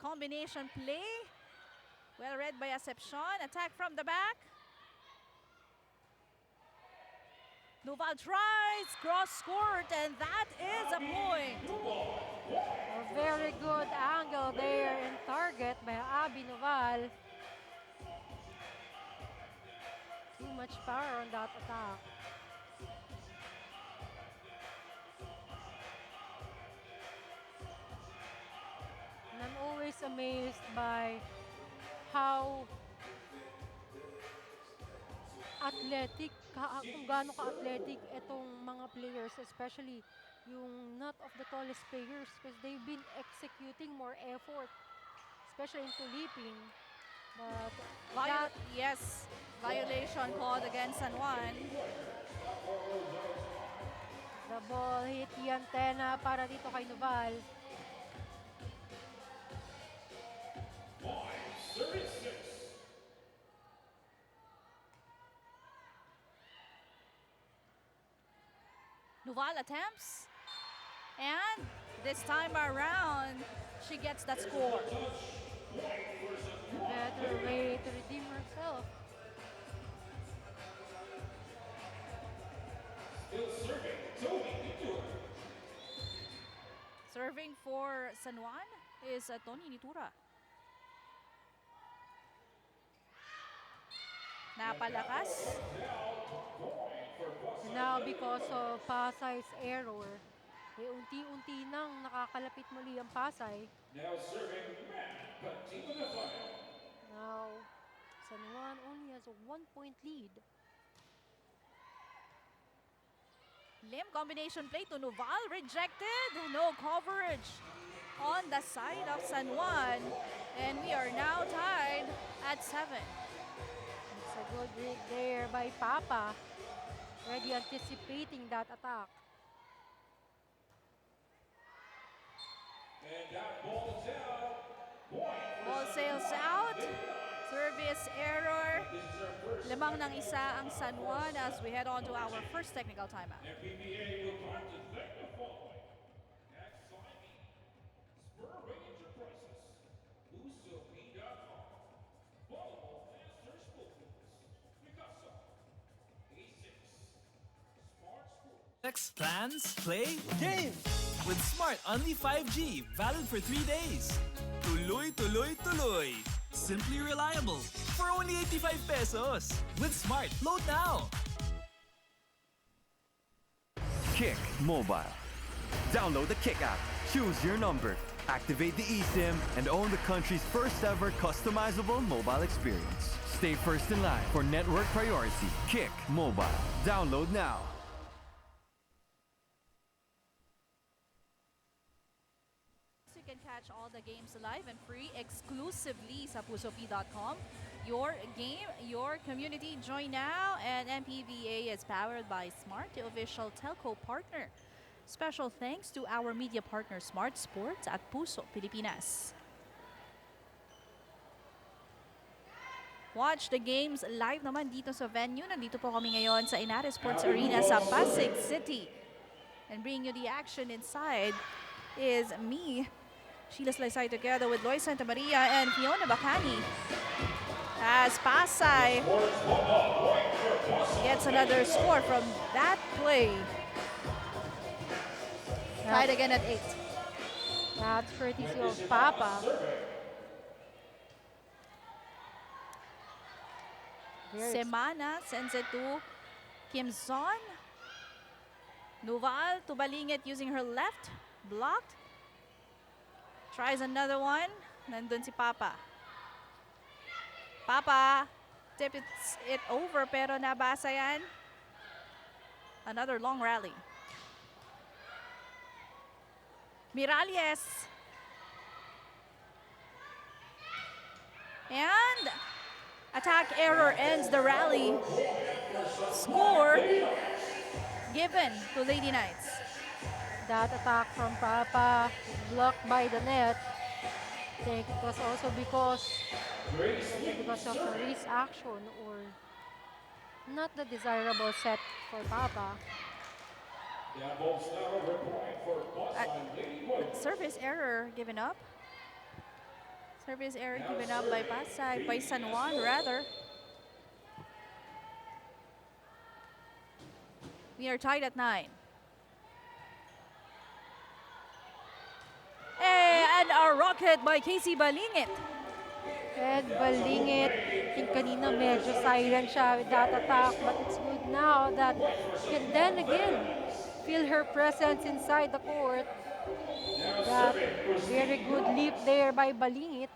Combination play. Well read by Acepcion. Attack from the back. Noval tries, cross court, and that is a point. A very good angle there and target by Abby Noval. Too much power on that attack. And I'm always amazed by how athletic, kung gaano ka-athletic itong mga players, especially yung not of the tallest players because they've been executing more effort, especially into leaping. But that, Yes, violation called against San Juan. the ball hit the antenna para dito kay Noval. Noval attempts. And this time around, she gets that score. Better way to redeem herself. Serving for San Juan is Tony Nitura. Napalakas. And now because of Pasay's error, unti-unti nang nakakalapit muli ang Pasay. Now, San Juan only has a 1-point lead. Lim combination play to Noval, rejected. No coverage on the side of San Juan. And we are now tied at 7. It's a good read there by Papa, already anticipating that attack. Ball sails out. Service error. Limang ng isa ang San Juan as we head on to our first technical timeout. Flex plans, play, game! With Smart Only 5G, valid for 3 days. Tuloy, tuloy, tuloy. Simply reliable. For only 85 pesos. With Smart, load now! Kick Mobile. Download the Kick app. Choose your number. Activate the eSIM and own the country's first ever customizable mobile experience. Stay first in line for network priority. Kick Mobile. Download now. You can catch all the games live and free exclusively sa pusopi.com. Your game, your community. Join now, and MPVA is powered by Smart, the official telco partner. Special thanks to our media partner Smart Sports at Puso, Pilipinas. Watch the games live naman dito sa venue. Nandito po kami ngayon sa Inare Sports Arena sa Pasay City. And bringing you the action inside is me, Sheila Slaysay, together with Loy Santa Maria and Fiona Bacani. As Pasay gets another score from that play. Tied again at 8. That's courtesy of Papa. Semana sends it to Kim Son. Nuval to Balingit using her left. Blocked. Tries another one. Nandun si Papa. Papa tips it over pero nabasa yan. Another long rally. Miralles. And attack error ends the rally. Score given to Lady Knights. That attack from Papa blocked by the net. I think it was also because of a wrist action or not the desirable set for Papa. Service error given up. Service error given up by Pasay, by San Juan rather. We are tied at 9. And a rocket by Casey Balingit. And Balingit, I think kanina medyo silent siya with that attack, but it's good now that you can then again feel her presence inside the court. That very good leap there by Balingit.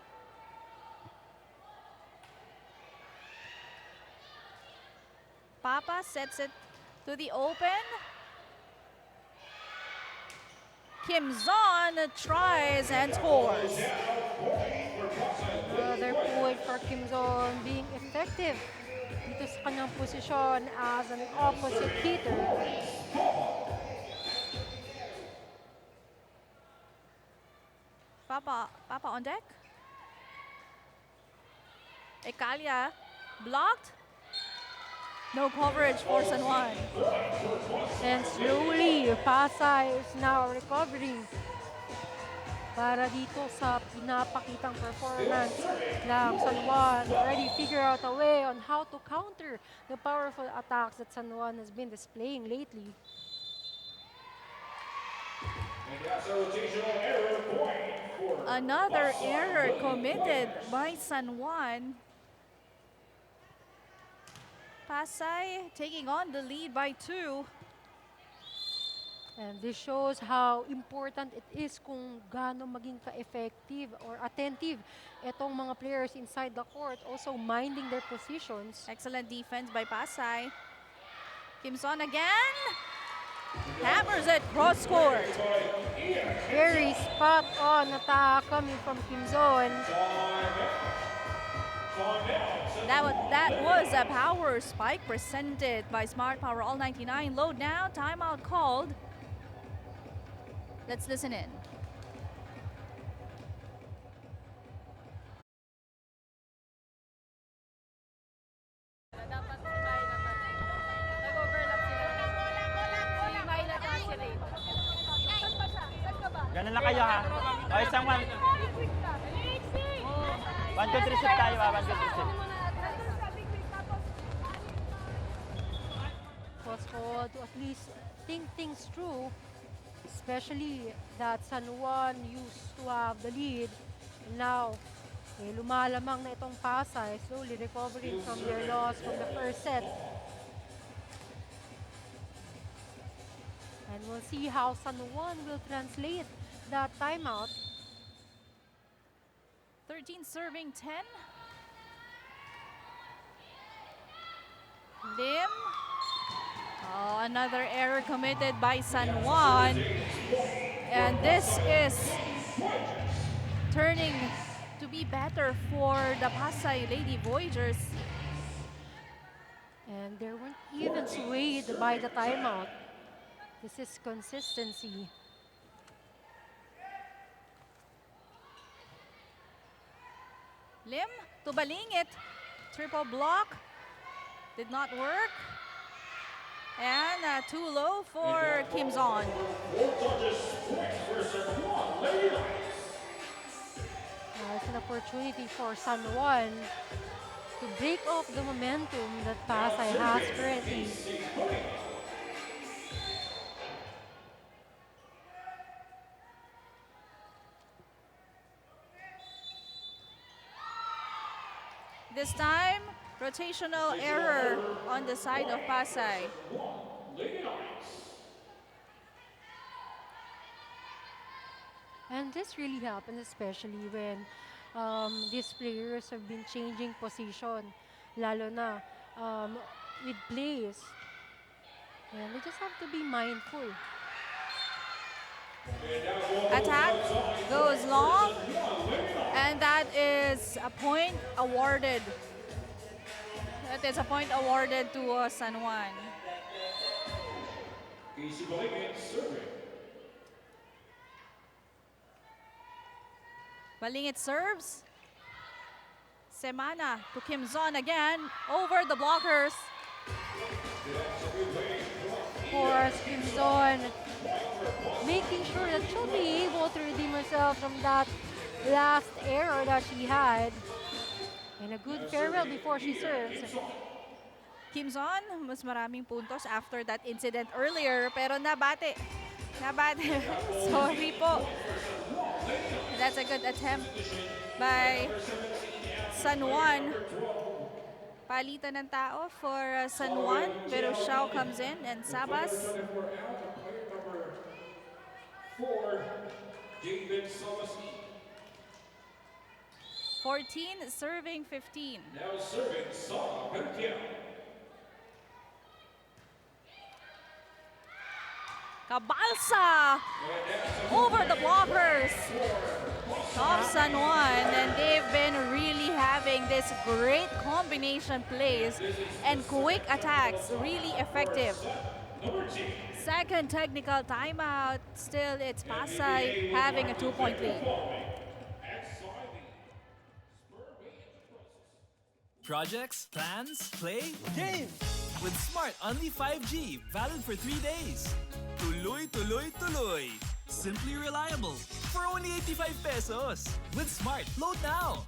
Papa sets it to the open. Kim Zon tries and scores. Another point for Kim Zon being effective dito sa kanyang posisyon as an opposite hitter. Papa on deck. Ekalia blocked. No coverage for San Juan. And slowly, Pasay is now recovering para dito sa pinapakitang performance ng San Juan. Already figure out a way on how to counter the powerful attacks that San Juan has been displaying lately. Another error committed by San Juan. Pasay taking on the lead by 2. And this shows how important it is kung gaano maging ka-effective or attentive itong mga players inside the court, also minding their positions. Excellent defense by Pasay. Kim Son again. Hammers it cross court. Very spot-on attack coming from Kim Zon. That was a power spike presented by Smart Power All 99. Load now, timeout called. Let's listen in. Ganun lang kayo ha. O isang one. One good receive tayo ha. One good receive. Was called to at least think things through, especially that San Juan used to have the lead. And now, lumalamang na itong Pasay, slowly recovering from their loss from the first set. And we'll see how San Juan will translate that timeout. 13 serving 10. Lim. Oh, another error committed by San Juan. And this is turning to be better for the Pasay Lady Voyagers. And they weren't even swayed by the timeout. This is consistency. Lim to Balingit. Triple block. Did not work. And too low for Kim Zon. It's an opportunity for San Juan to break off the momentum that Pasay has currently. This time, rotational error on the side of Pasay. And this really happens especially when these players have been changing position, lalo na with plays. And they just have to be mindful. Attack goes long, and that is a point awarded. That is a point awarded to San Juan. Balingit serves. Semana to Kim Zon again, over the blockers. Of course, Kim Zon making sure that she'll be able to redeem herself from that last error that she had. And a good farewell before she serves. Kim Zon, mas maraming puntos after that incident earlier, pero nabate. Nabate. Sorry po. That's a good attempt by San Juan. Palitan ng tao for San Juan, pero Xiao comes in and Sabas. For David Salasky. 14 serving 15. Now serving Song Perkia. Cabalsa over the blockers of San Juan, and they've been really having this great combination plays and quick attacks, really effective. Second technical timeout, still it's Pasay having a 2-point lead. Projects, plans, play, games! With Smart Only 5G, valid for 3 days. Tuloy, tuloy, tuloy. Simply reliable. For only 85 pesos. With Smart, load now.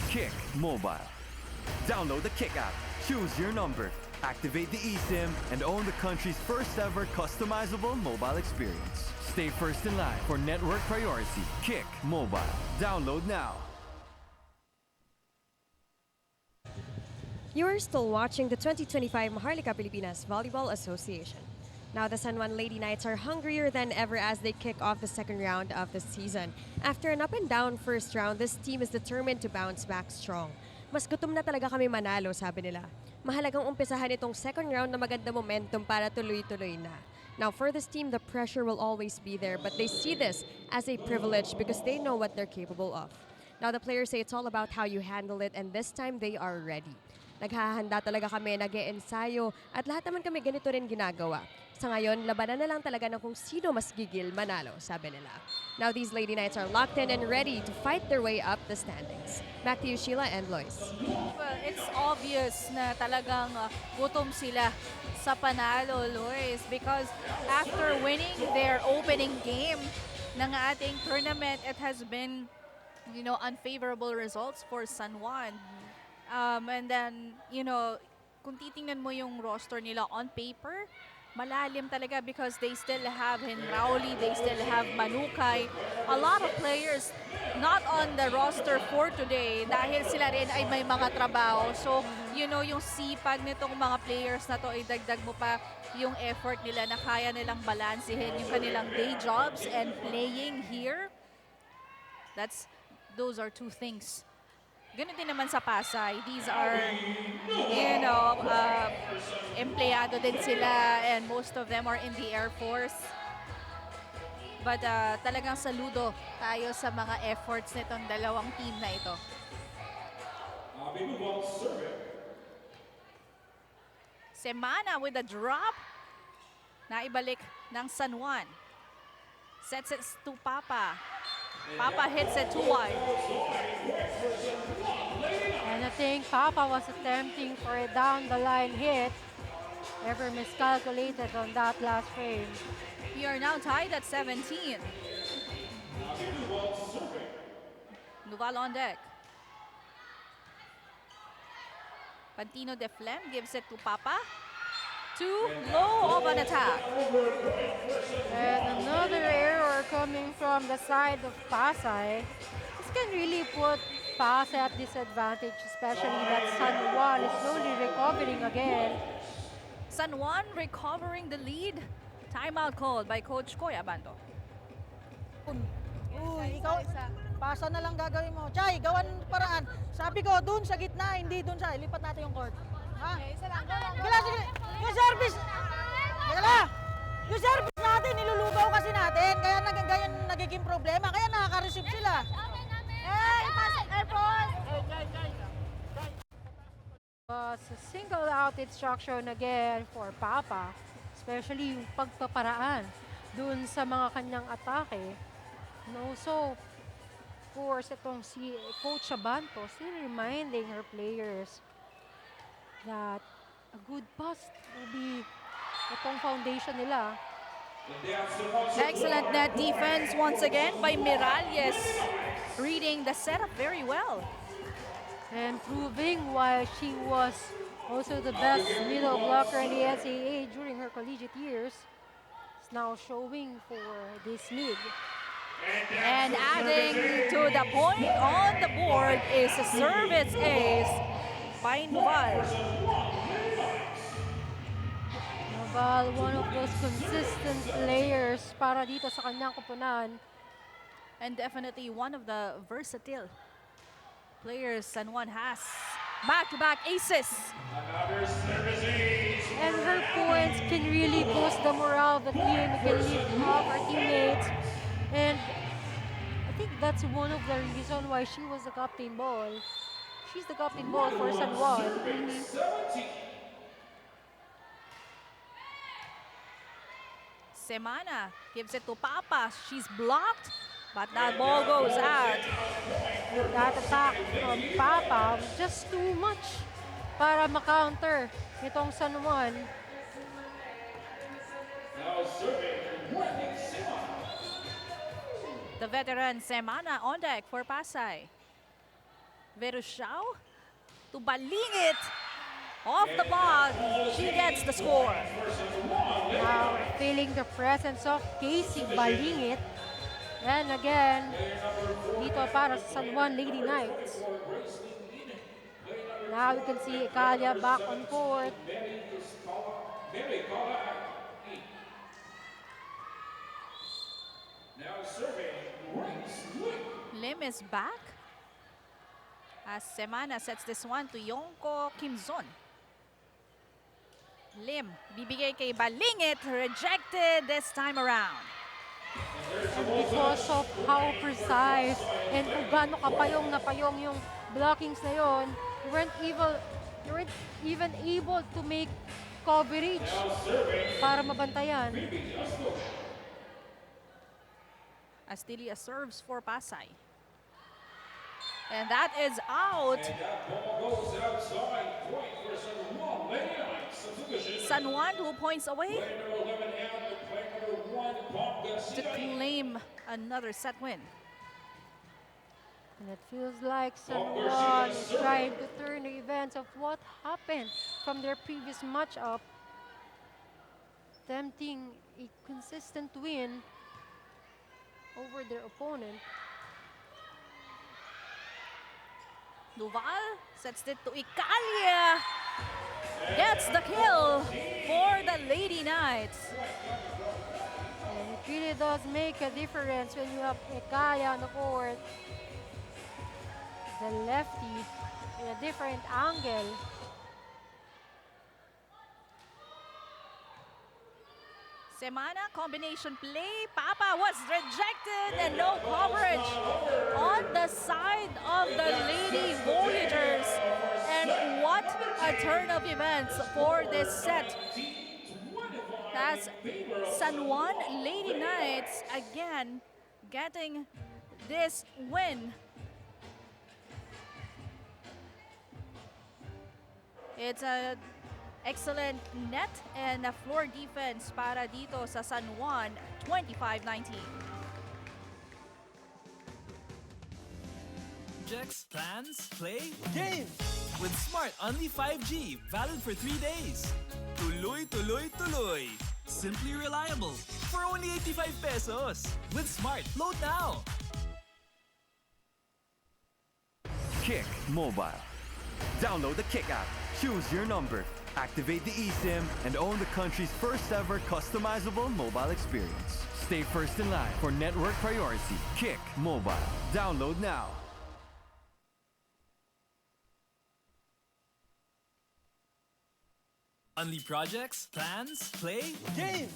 Kick Mobile. Download the Kick app, choose your number, activate the eSIM, and own the country's first ever customizable mobile experience. Stay first in line for network priority. Kick Mobile. Download now. You are still watching the 2025 Maharlika Pilipinas Volleyball Association. Now the San Juan Lady Knights are hungrier than ever as they kick off the second round of the season. After an up and down first round, this team is determined to bounce back strong. Mas gutom na talaga kami manalo, sabi nila. Mahalagang umpisahan itong second round na maganda momentum para tuloy-tuloy na. Now for this team, the pressure will always be there, but they see this as a privilege because they know what they're capable of. Now the players say it's all about how you handle it, and this time they are ready. Naghahanda talaga kami, nag-e-ensayo, at lahat naman kami ganito rin ginagawa. Sa ngayon, labanan na lang talaga ng kung sino mas gigil manalo, sabi nila. Now these Lady Knights are locked in and ready to fight their way up the standings. Back to you, Sheila and Lois. Well, it's obvious na talagang gutom sila sa panalo, Lois, because after winning their opening game ng ating tournament, it has been, unfavorable results for San Juan. And then, kung titingnan mo yung roster nila on paper, malalim talaga because they still have Henrauli, they still have Manukay. A lot of players not on the roster for today dahil sila rin ay may mga trabaho. So, yung sipag nitong mga players na to, idagdag mo pa yung effort nila na kaya nilang balansehin yung kanilang day jobs and playing here Those are two things. Ganun din naman sa Pasay. These are, empleyado din sila and most of them are in the Air Force. But talagang saludo tayo sa mga efforts nitong dalawang team na ito. Semana with a drop. Naibalik ng San Juan. Sets it to Papa. Papa hits it too wide. And I think Papa was attempting for a down the line hit. Ever miscalculated on that last frame. We are now tied at 17. Nuval on deck. Pantino de Flem gives it to Papa. Too low of an attack. And another error coming from the side of Pasay. This can really put Pasay at disadvantage, especially that San Juan is slowly recovering again. San Juan recovering the lead. Timeout called by Coach Koy Abando. Uy, ikaw, pasa na lang gagawin mo. Chay, gawan paraan. Sabi ko, dun sa gitna, hindi dun sa, lipat natin yung court. Ha? Sige lang, sige. Yung service, yung service natin, nilulubaw kasi natin. Kaya nagiging problema. Kaya nakaka-receive sila. Was a single out instruction again for Papa, especially yung pagpaparaan dun sa mga kanyang atake. No, so, of course, itong si Coach Abanto still reminding her players that a good pass will be itong foundation nila. Excellent net defense once again by Miralles. Reading the setup very well. And proving why she was also the best middle blocker in the NCAA during her collegiate years. It's now showing for this league. And adding to the point on the board is a service ace by Nuval. Nuval, one of those consistent players para dito sa kanyang koponan. And definitely one of the versatile players San Juan has. Back-to-back aces. And her points can really boost the morale of the team. It can lift up her teammates. And I think that's one of the reasons why she was the captain ball. She's the captain ball for San Juan. Semana gives it to Papa. She's blocked, but that ball goes out. That attack from Papa was just too much para ma-counter itong San Juan. The veteran Semana on deck for Pasay. Verushao to Balingit. Off the block, she gets the score. Now feeling the presence of Casey Balingit. And again, dito para sa San Juan Lady Knights. Now we can see Ikalia back on court. Lim is back as Semana sets this one to Yonko Kimzon. Lim, bibigay kay Balingit, rejected this time around. And because of how precise and kung gaano kapayong na payong yung blockings na yon, you weren't even able to make coverage para mabantayan. Astilia serves for Pasay. And that is out. San Juan 2 points away to claim another set win. And it feels like San Juan is trying to turn the events of what happened from their previous matchup, attempting a consistent win over their opponent. Duval sets it to Ikalia. Gets the kill for the Lady Knights. And it really does make a difference when you have Ekaya on the court. The lefty in a different angle. Semana combination play. Papa was rejected and no coverage on the side of the Lady Voyagers. And what a turn of events for this set. As San Juan Lady Knights again getting this win. It's a excellent net and a floor defense para dito sa San Juan, 25-19. Projects, plans, play, game! With Smart Only 5G, valid for 3 days. Tuloy, tuloy, tuloy. Simply reliable for only 85 pesos. With Smart, load now. Kick Mobile. Download the Kick app, choose your number, activate the eSIM, and own the country's first ever customizable mobile experience. Stay first in line for network priority. Kick Mobile. Download now. Only projects, plans, play, game!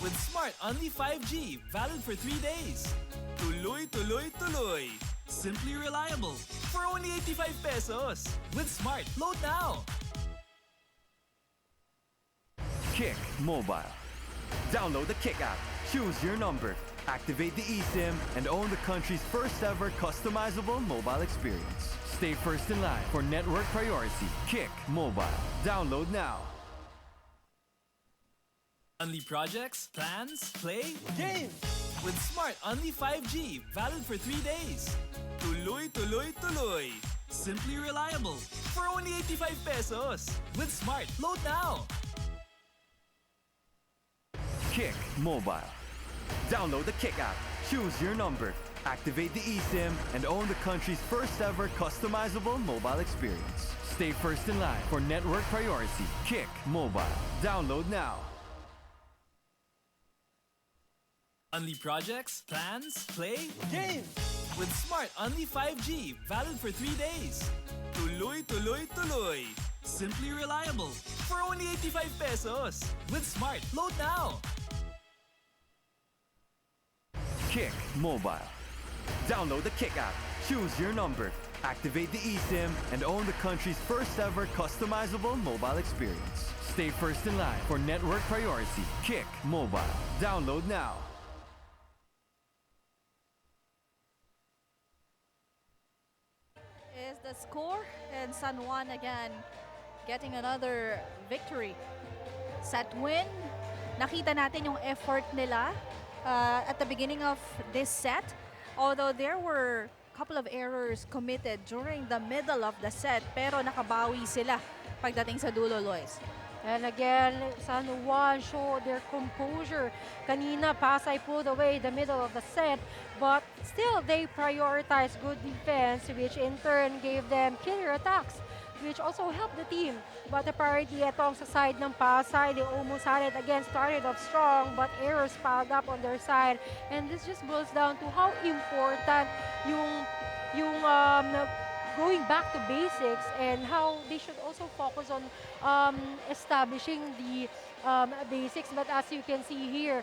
With Smart Only 5G, valid for 3 days. Tuloy, tuloy, tuloy. Simply reliable for only 85 pesos. With Smart, load now. Kick Mobile. Download the Kick app, choose your number, activate the eSIM, and own the country's first ever customizable mobile experience. Stay first in line for network priority. Kick Mobile. Download now. Only projects, plans, play, game! With Smart Only 5G, valid for 3 days. Tuloy, tuloy, tuloy. Simply reliable for only 85 pesos. With Smart, load now. Kick Mobile. Download the Kick app, choose your number, activate the eSIM, and own the country's first ever customizable mobile experience. Stay first in line for network priority. Kick Mobile. Download now. Only projects, plans, play, game! With Smart Only 5G, valid for 3 days. Tuloy, tuloy, tuloy. Simply reliable for only 85 pesos. With Smart, load now. Kick Mobile. Download the Kick app, choose your number, activate the eSIM, and own the country's first ever customizable mobile experience. Stay first in line for network priority. Kick Mobile. Download now. Is the score, and San Juan again getting another victory. Set win. Nakita natin yung effort nila at the beginning of this set. Although there were a couple of errors committed during the middle of the set, pero nakabawi sila pagdating sa dulo, Lois. And again, San Juan showed their composure. Kanina, Pasay pulled away the middle of the set, but still they prioritized good defense, which in turn gave them killer attacks, which also helped the team. But the priority itong sa side ng Pasay, they almost had it again, started off strong, but errors piled up on their side. And this just boils down to how important yung going back to basics and how they should also focus on establishing the basics. But as you can see here,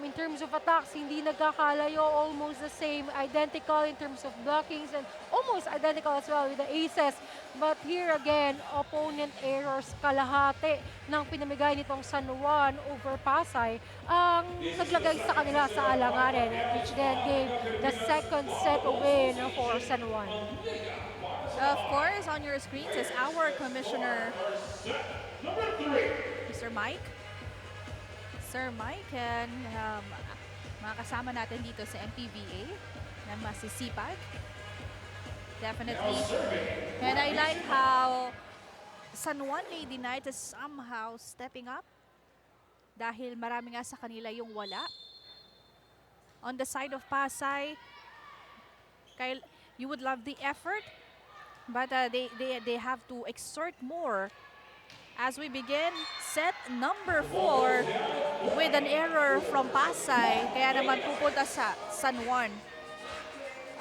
in terms of attacks, hindi nagkakalayo, almost the same, identical in terms of blockings and almost identical as well with the aces. But here again, opponent errors, kalahati ng pinamigay nitong San Juan over Pasay ang naglagay sa kanila sa alanganin, which then gave the second set win for San Juan. Of course, on your screens is our commissioner, Mr. Mike. Sir Mike and mga kasama natin dito sa MPVA na masisipag. Definitely. And I like how San Juan Lady Knight is somehow stepping up dahil marami nga sa kanila yung wala. On the side of Pasay, you would love the effort, but they have to exert more as we begin set number 4 with an error from Pasay. Kaya naman pupunta sa San Juan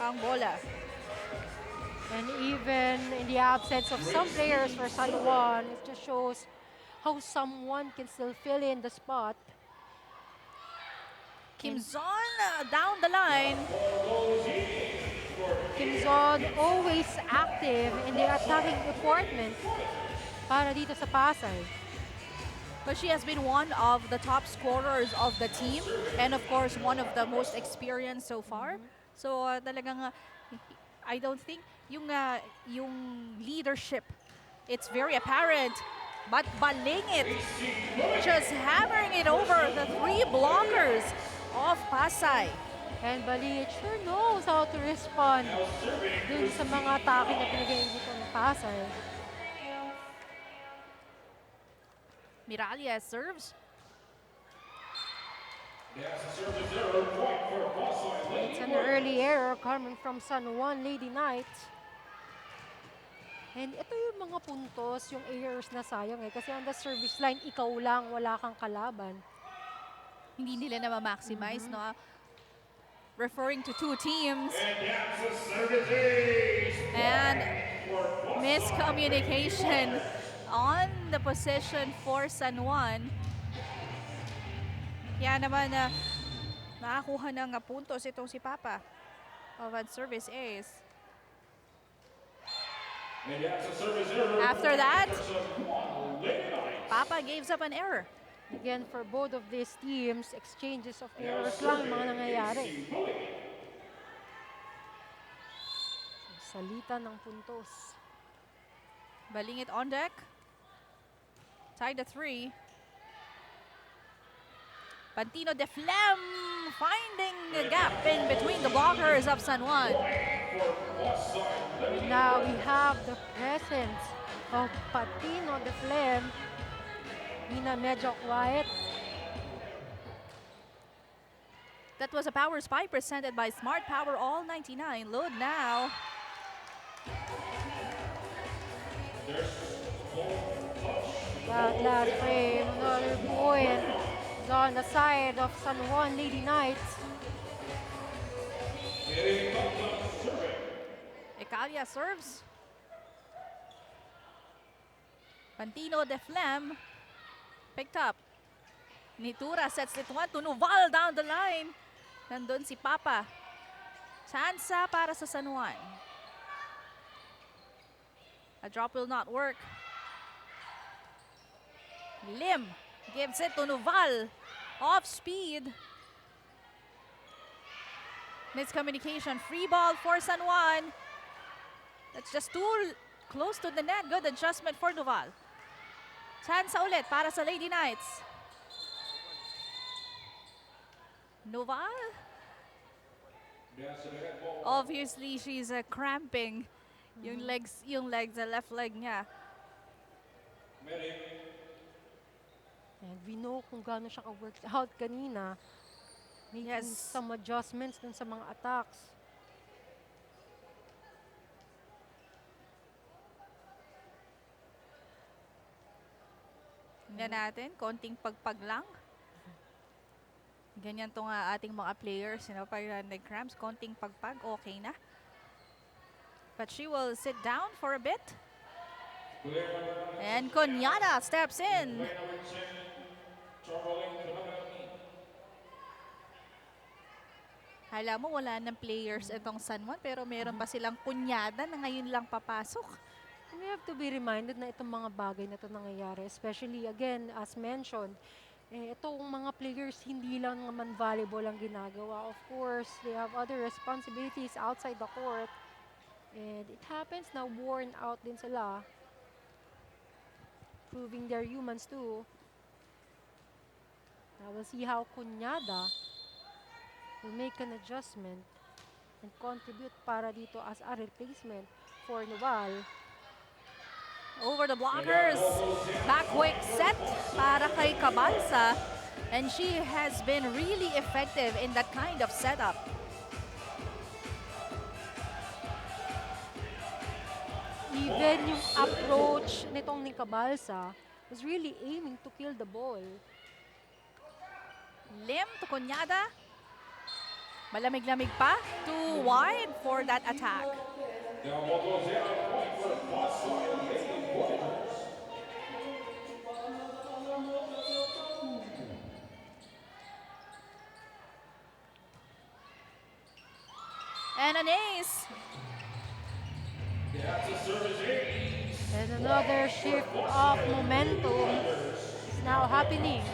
ang bola. And even in the absence of some players for San Juan, it just shows how someone can still fill in the spot. Kim Zon down the line. Kim Zon always active in the attacking department para dito sa Pasay. But she has been one of the top scorers of the team and of course one of the most experienced so far. So talagang I don't think yung leadership, it's very apparent. But Balingit just hammering it over the 3 blockers of Pasay. And Balingit sure knows how to respond dun sa mga atake na pinag-iinit ng Pasay. Miralia serves. It's an early error coming from San Juan Lady Knights. And ito yung mga puntos, yung errors na sayang kasi on the service line, ikaw lang, wala kang kalaban. Hindi nila na ma-maximize, no? Referring to 2 teams. And miscommunication on the position for San Juan. Kaya naman nakakuha ng puntos itong si Papa of service ace. After that, Papa gives up an error. Again, for both of these teams, exchanges of errors lang yung mga nangyayari. Salita ng puntos. Balingit on deck. Tied to 3. Pantino de Flem finding a gap in between the blockers of San Juan. Now we have the presence of Patino de Flem. Nina medyo quiet. That was a power spike presented by Smart Power All 99. Load now. That last frame, another point is on the side of San Juan Lady Knights. Ecalia serves. Pantino de Flem picked up. Nitura sets it one to Nuval down the line. Nandun si Papa. Chansa para sa San Juan. A drop will not work. Lim gives it to Nuval. Off speed. Miscommunication. Free ball for San Juan. That's just too close to the net. Good adjustment for Nuval. Chance ulit para sa Lady Knights. Nuval? Obviously, she's cramping. Yung legs, the left leg niya. And we know kung gaano siya ka-work out kanina. Making some adjustments dun sa mga attacks. Tingnan natin, konting pagpag lang. Ganyan tong ating mga players, pag nag-cramps, konting pagpag, okay na. But she will sit down for a bit. And Conyada steps in. Hala mo, wala ng players itong San Juan, pero meron pa silang Conyada na ngayon lang papasok. We have to be reminded na itong mga bagay na ito nangyayari. Especially, again, as mentioned, itong mga players hindi lang naman volleyball ang ginagawa. Of course, they have other responsibilities outside the court. And it happens na worn out din sila. Proving they're humans too. Now we'll see how Conyada will make an adjustment and contribute para dito as a replacement for Nuval. Over the blockers. Back quick set para kay Cabalsa. And she has been really effective in that kind of setup. Even yung approach nitong ni Cabalsa, was really aiming to kill the ball. Lim to Cuñada. Malamig-lamig pa. Too wide for that attack. And an ace. And another shift of momentum is now happening.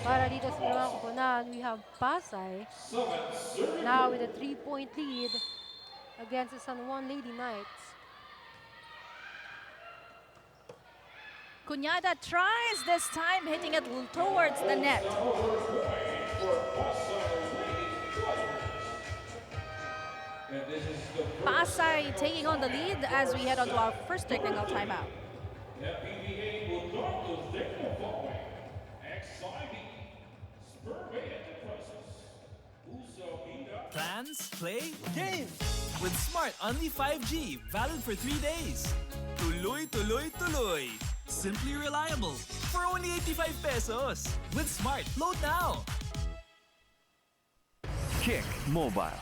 Para dito sa mga koponan, we have Pasay now with a 3-point lead against the San Juan Lady Knights. Cuñada tries this time, hitting it towards the net. Pasay taking on the lead as we head on to our first technical timeout. Plans, play, game! With Smart Only 5G, valid for 3 days. Tuloy, tuloy, tuloy! Simply reliable for only 85 pesos. With Smart, load now! Kick Mobile.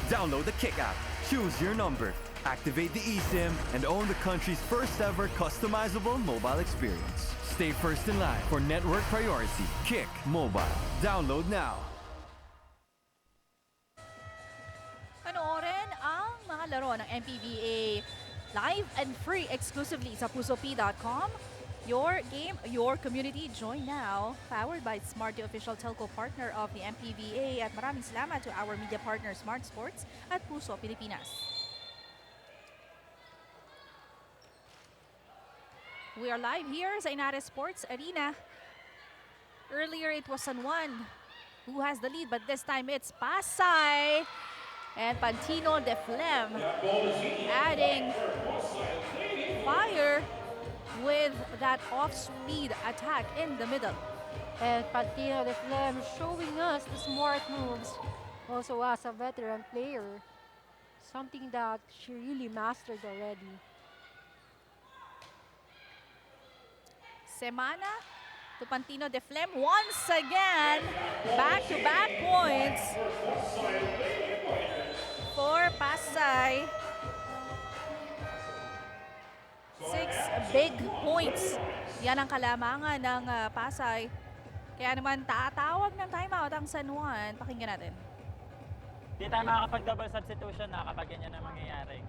Download the Kick app, choose your number, activate the eSIM, and own the country's first ever customizable mobile experience. Stay first in line for network priority. Kick Mobile. Download now. Panoorin ang mga laro ng MPVA live and free exclusively sa pusop.com. Your game, your community. Join now. Powered by Smart, the official telco partner of the MPVA. At maraming salamat to our media partner Smart Sports at Puso Pilipinas. We are live here sa Inares Sports Arena. Earlier it was San Juan who has the lead, but this time it's Pasay. And Pantino de Flem adding fire with that off-speed attack in the middle. And Pantino de Flem showing us the smart moves. Also as a veteran player. Something that she really mastered already. Semana to Pantino de Flem once again. Back-to-back points for Pasay. 6 big points. Yan ang kalamangan ng Pasay. Kaya naman tatawag ng timeout ang San Juan. Pakinggan natin. Di tayo makakapag-double substitution na kapag ganyan ang mangyayari.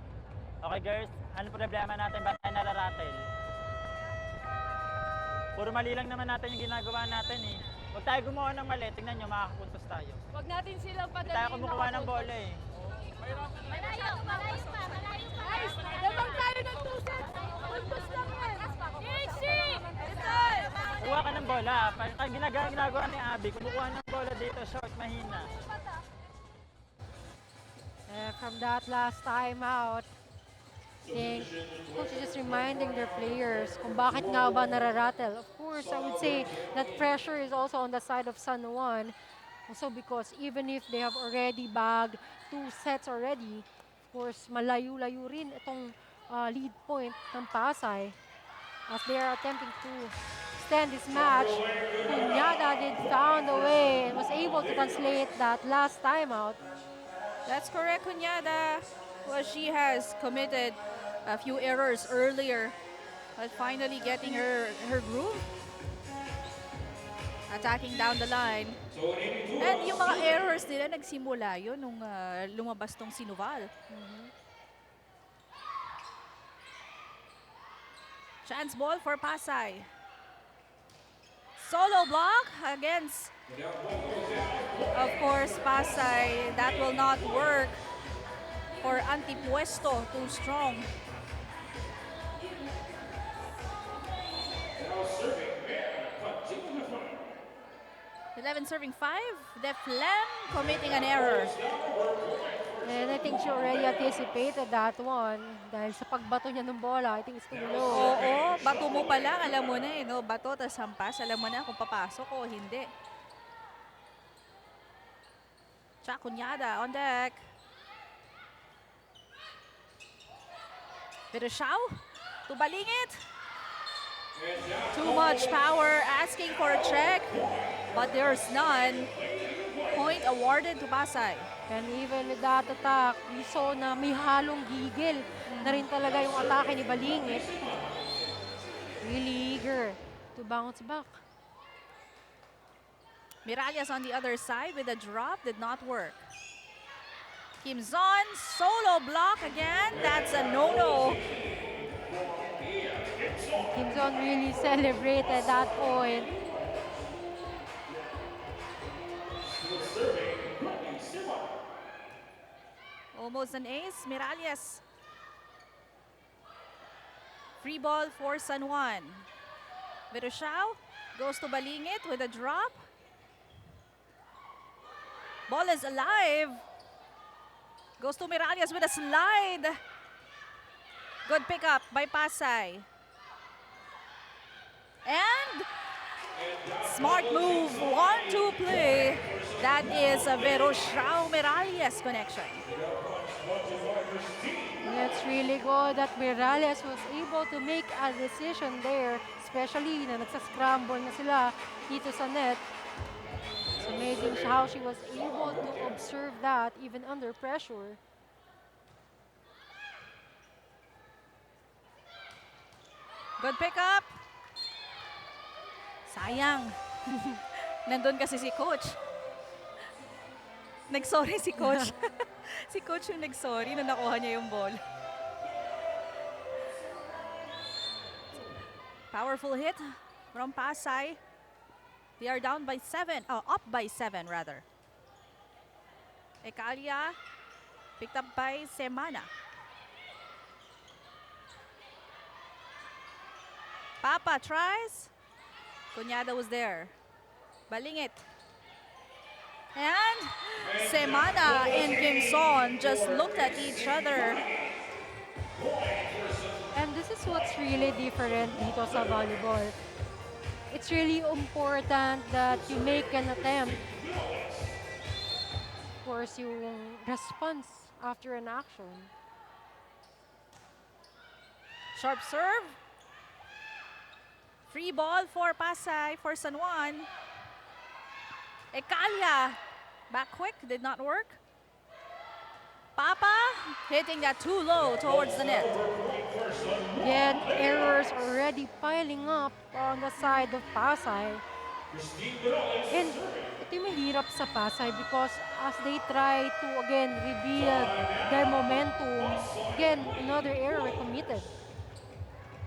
Okay girls, ano problema natin? Ba't tayo nararatel? Puro mali lang naman natin yung ginagawa natin eh. Huwag tayo gumawa ng mali, tingnan nyo, makakapuntos tayo. Huwag natin silang Hindi padaliin. tayo kumukuha ng bola eh. Malayo pa. Guys, labang tayo ng 2 sets. Puntos lang yan. Kuha ka ng bola. Pag ginagawa ni Abby, kumukuha ng bola dito, short, mahina. From that last time out, I think coach is just reminding their players kung bakit nga ba nararatel. Of course, I would say that pressure is also on the side of San Juan. Also because even if they have already bagged 2 sets already, of course, malayo-layo rin itong lead point ng Pasay as they are attempting to extend this match. Cuñada did found a way and was able to translate that last time out. That's correct, Cuñada. Well, she has committed a few errors earlier, but finally getting her groove. Attacking down the line. And yung mga errors nila nagsimula yun nung lumabas tong si Noval. Chance ball for Pasay. Solo block against, of course, Pasay. That will not work for Antipuesto, too strong. Serving 5. De Flem committing an error. And I think she already anticipated that one dahil sa pagbato niya ng bola. I think it's too low. Oo, bato mo pa lang, alam mo na eh, no? Bato, tas hampas, alam mo na kung papasok o hindi. Cuñada on deck. Pero Xiao, tubalingit. Too much power, asking for a check, but there's none. Point awarded to Pasay. And even with that attack, we saw na may halong gigil na rin talaga yung atake ni Balingit. Really eager to bounce back. Miralles on the other side with a drop, did not work. Kim Zon, solo block again. That's a no-no. Kim Zon really celebrated that point. Almost an ace, Miralles. Free ball for San Juan. Verushao goes to Balingit with a drop. Ball is alive. Goes to Miralles with a slide. Good pickup by Pasay. And smart move, 1-2 play. That is a Verushao Miralles connection. It's really good that Miralles was able to make a decision there, especially na nagsascramble na sila dito sa net. It's amazing how she was able to observe that even under pressure. Good pickup. Sayang. Nandun kasi si coach. Nagsorry si coach. Si coach yung nagsorry na nakuha niya yung ball. Powerful hit from Pasay. They are down by 7. Oh, up by 7 rather. Ekalia picked up by Semana. Papa tries. Cuñada was there. Balingit. And Semana and Gimson just looked at each other. And this is what's really different dito sa volleyball. It's really important that you make an attempt. Of course, yung response after an action. Sharp serve. Free ball for Pasay, for San Juan. Ekalia, back quick, did not work. Papa hitting that too low towards the net. Again, errors already piling up on the side of Pasay. And ito yung mahirap sa Pasay because as they try to again rebuild their momentum, again, another error committed.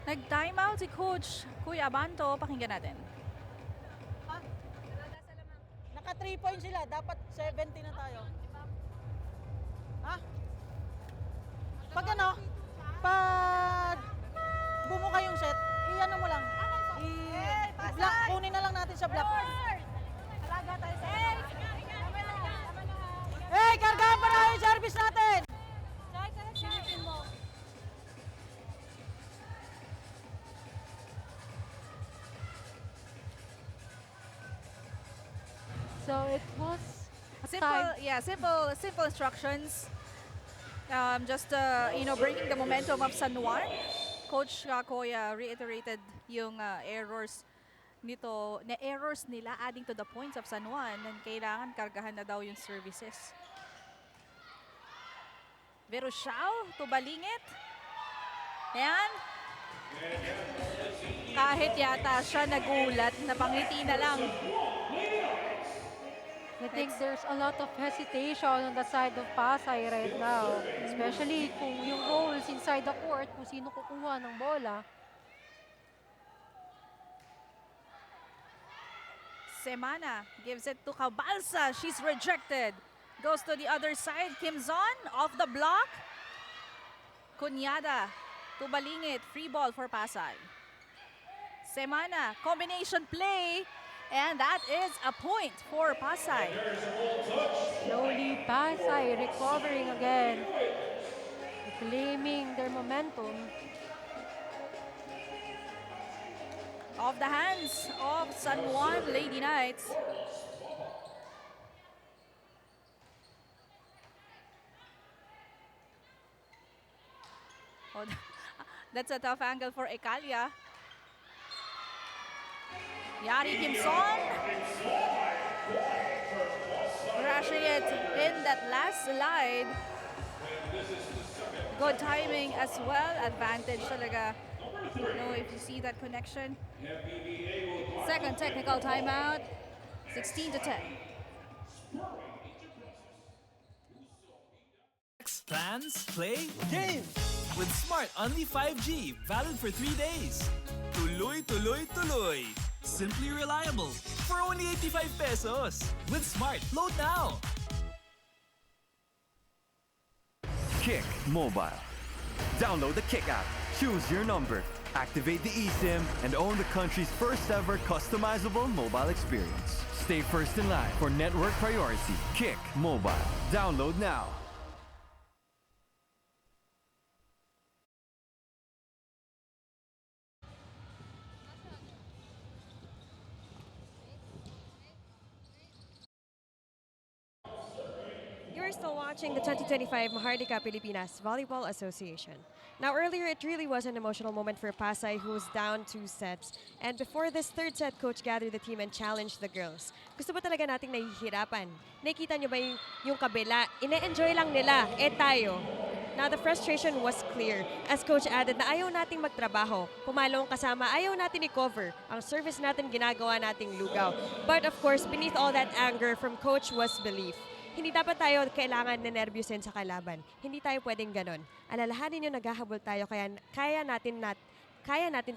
Nag-timeout si Coach Kuya Abanto. Pakinggan natin. Naka 3 points sila, dapat 70 na tayo. Ha? Pag ano, pag bumuka yung set, i-ano mo lang. Kunin na lang natin sa block. Hey, kargahan pa na yung service natin! Silipin mo. So it was Simple instructions. Just breaking the momentum of San Juan. Coach Koya reiterated yung errors nila adding to the points of San Juan, and kailangan kargahan na daw yung services. Verushao to Balingit. Ayan. Kahit yata siya nagulat, napangiti na lang. I think there's a lot of hesitation on the side of Pasay right now. Especially kung yung roles inside the court, kung sino kukuha ng bola. Semana gives it to Cabalsa. She's rejected. Goes to the other side. Kimzon off the block. Cuñada to Balingit. Free ball for Pasay. Semana, combination play. And that is a point for Pasay. Slowly, Pasay recovering again. Reclaiming their momentum. Off the hands of San Juan Lady Knights. Oh, that's a tough angle for Ekalia. Yari Kimson crashing it in that last slide. Good timing as well. Advantage talaga. If you see that connection. Second technical timeout. 16-10. Plans, play, game! With Smart Only 5G, valid for 3 days. Tuloy, tuloy, tuloy. Simply reliable. For only 85 pesos. With Smart, load now! Kick Mobile. Download the Kick app, choose your number, activate the eSIM, and own the country's first ever customizable mobile experience. Stay first in line for network priority. Kick Mobile. Download now. You're still watching the 2025 Mahardika Pilipinas Volleyball Association. Now earlier, it really was an emotional moment for Pasay, who was down 2 sets. And before this third set, Coach gathered the team and challenged the girls. Gusto ba talaga nating nahihirapan? Nakikita nyo ba yung kabila? Ine-enjoy lang nila. Tayo. Now the frustration was clear as Coach added na ayaw nating magtrabaho. Pumalo ang kasama, ayaw natin i-cover. Ang service natin ginagawa nating lugaw. But of course, beneath all that anger from Coach was belief. Hindi dapat tayo kailangan na nervyusin sa kalaban. Hindi tayo pwedeng ganon. Alalahanin nyo, naghahabol tayo, kaya natin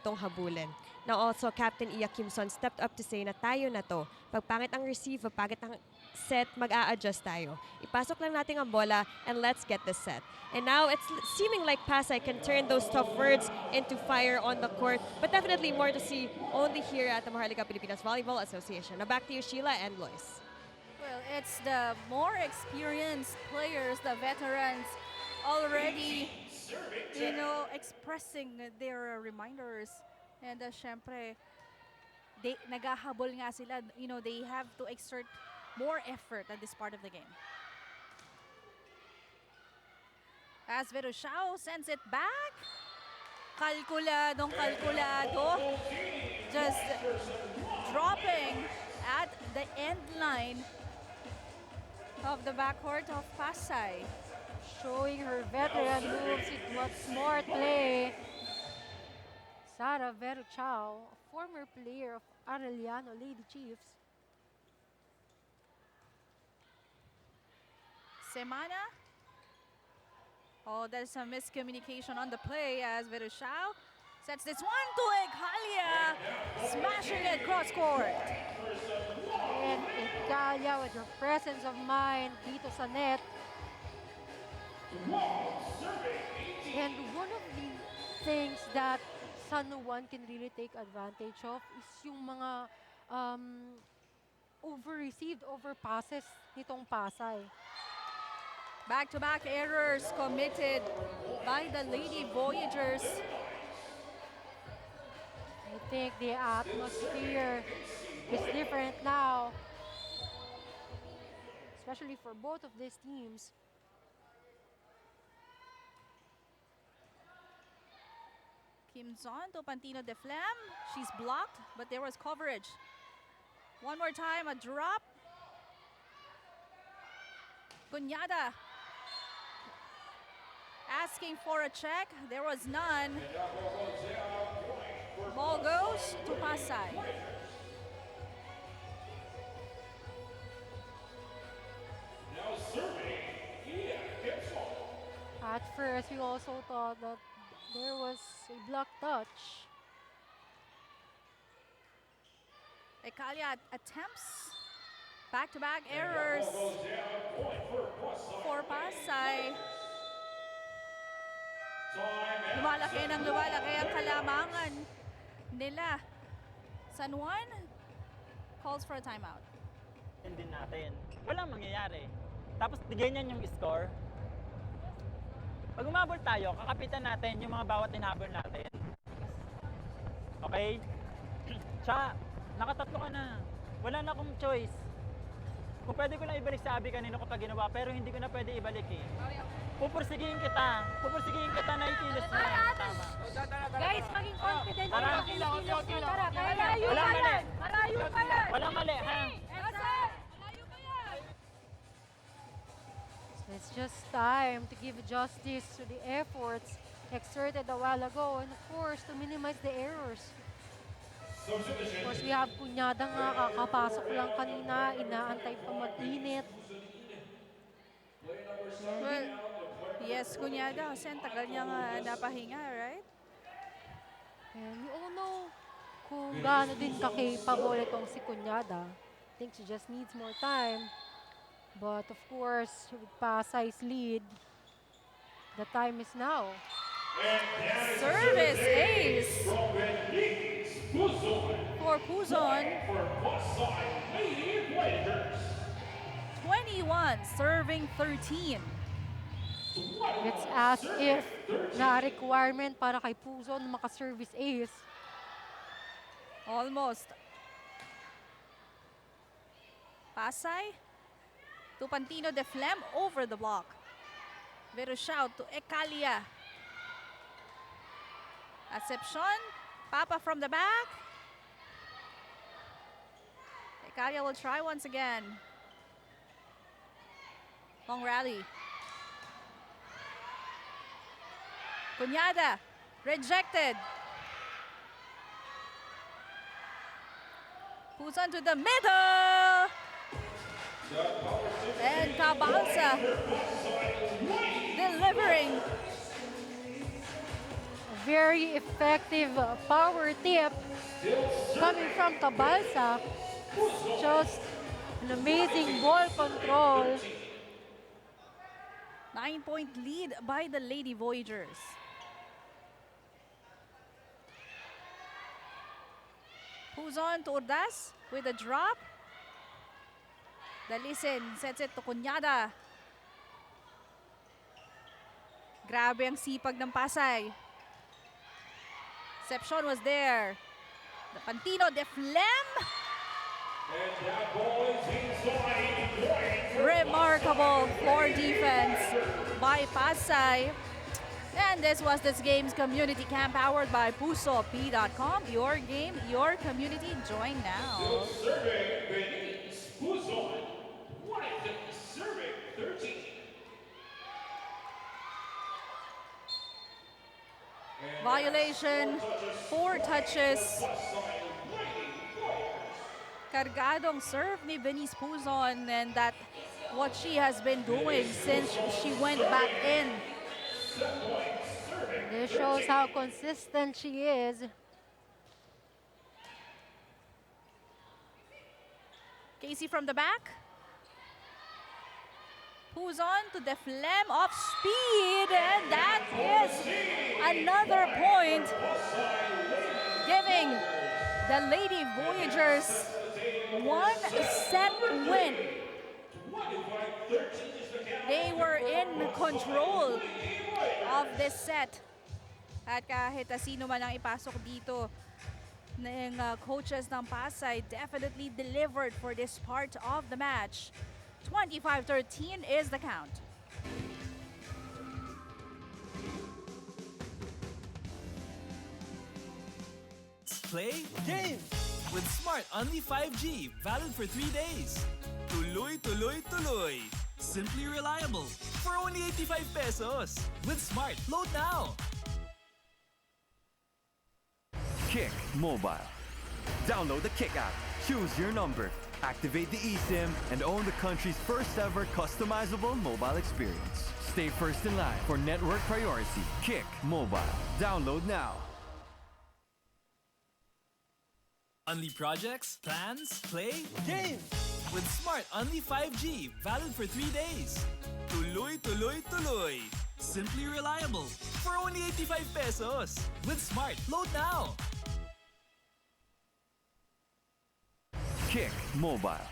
tong habulin. Now also, Captain Iya Kimson stepped up to say na tayo na to. Pag pangit ang receive, pag pangit ang set, mag-a-adjust tayo. Ipasok lang natin ang bola and let's get this set. And now it's seeming like Pasay can turn those tough words into fire on the court. But definitely more to see only here at the Mahardika Pilipinas Volleyball Association. Now back to you, Sheila and Lois. Well, it's the more experienced players, the veterans, already, expressing their reminders. And syempre, naghahabol nga sila. They have to exert more effort at this part of the game. As Verushao sends it back. Kalkuladong kalkulado. Just dropping at the end line of the backcourt of Pasay. Showing her veteran moves, it was smart play. Sara Veruchao, a former player of Arellano Lady Chiefs. Semana. Oh, there's some miscommunication on the play as Verushao sets this one to Ekalia, smashing it cross court. And Italia with her presence of mind dito sa net. And one of the things that San Juan can really take advantage of is yung mga over-received, overpasses nitong Pasay. Back-to-back errors committed by the Lady Voyagers. I think the atmosphere is different now, especially for both of these teams. Kimson to Pantino de Flem. She's blocked, but there was coverage. One more time, a drop. Cunyada asking for a check. There was none. Ball goes to Pasay. At first, we also thought that there was a block touch. Ekalia attempts back-to-back errors for Pasay. Lumalaki ang kalamangan nila. San Juan calls for a timeout. Din natin. Walang mangyayari. Tapos ganyan yung score. Pag umabol tayo, kakapitan natin yung mga bawat hinabol natin. Okay? Tsaka, nakatatlo ka na. Wala na akong choice. Kung pwede ko lang ibalik sa abi kanino ko pa ginawa, pero hindi ko na pwede ibalik eh. Pupursigihin kita na ikilos mo. Tama. Guys, maging confident. Tara. Tara, kaya Walang mali. It's just time to give justice to the efforts exerted a while ago and of course to minimize the errors. Of course, we have Kunyada nga, kakapasok lang kanina, inaantay pa mag-init. Well, yes, Kunyada, kasi ang tagal niya nga napahinga, right? And we all know kung gaano din ka-capable itong si Kunyada. I think she just needs more time. But of course, with Pasay's lead, the time is now. Service ace for Puzon. 21 serving 13. It's as if na-requirement para kay Puzon maka-service ace. Almost. Pasay to Pantino de Flem over the block. Pero shout to Ekalia. Acepcion. Papa from the back. Ekalia will try once again. Long rally. Kunyada. Rejected. Puzon to the middle. And Cabalsa delivering. A very effective power tip coming from Cabalsa. Just an amazing ball control. 9-point lead by the Lady Voyagers. Puzon to Urdas with a drop. Dalisin sets it to Kunyada. Grabe ang sipag ng Pasay. Exception was there. The Pantino de Flem. Remarkable floor defense by Pasay. And this was this game's community camp powered by PusoP.com. Your game, your community. Join now. Violation, 4 touches. Kargadong serve ni Venice Puzon, and that what she has been doing since she went back in. This shows how consistent she is. Casey from the back. Puzon to the Flem off speed, and that is another point, giving the Lady Voyagers 1-set win. They were in control of this set. At kahit sino man ang ipasok dito ng coaches ng Pasay, definitely delivered for this part of the match. 25-13 is the count. Play game with Smart Only 5G, valid for 3 days. Tuloy, tuloy, tuloy. Simply reliable for only 85 pesos. With Smart, load now. Kick Mobile. Download the Kick app, choose your number, activate the eSIM, and own the country's first ever customizable mobile experience. Stay first in line for network priority. Kick Mobile. Download now. Only projects, plans, play, game. With Smart Only 5G, valid for 3 days. Tuloy, tuloy, tuloy. Simply reliable for only 85 pesos. With Smart, load now. Kick Mobile.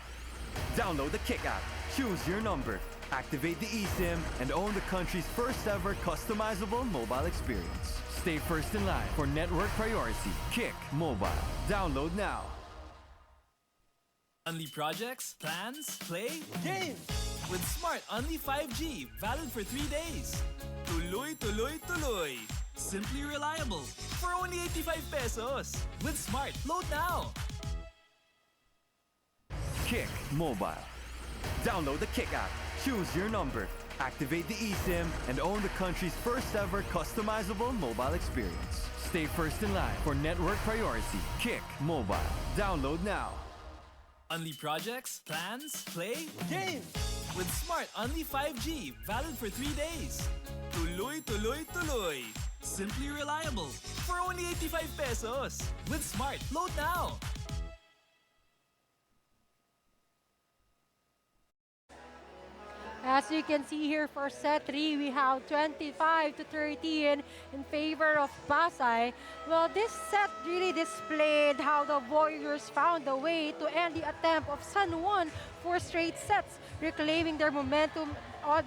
Download the Kick app, choose your number, activate the eSIM, and own the country's first ever customizable mobile experience. Stay first in line for network priority. Kick Mobile. Download now. Only projects, plans, play, game. With Smart Only 5G, valid for 3 days. Tuloy, tuloy, tuloy. Simply reliable for only 85 pesos. With Smart, load now. Kick Mobile. Download the Kick app, choose your number, Activate the eSIM and own the country's first ever customizable mobile experience. Stay first in line for network priority. Kick Mobile. Download now. Only projects, plans, play, games! With Smart Only 5G, valid for 3 days. Tuloy, tuloy, tuloy. Simply reliable. For only 85 pesos. With Smart, load now. As you can see here for set 3, we have 25 to 13 in favor of Pasay. Well, this set really displayed how the Warriors found a way to end the attempt of San Juan for straight sets, reclaiming their momentum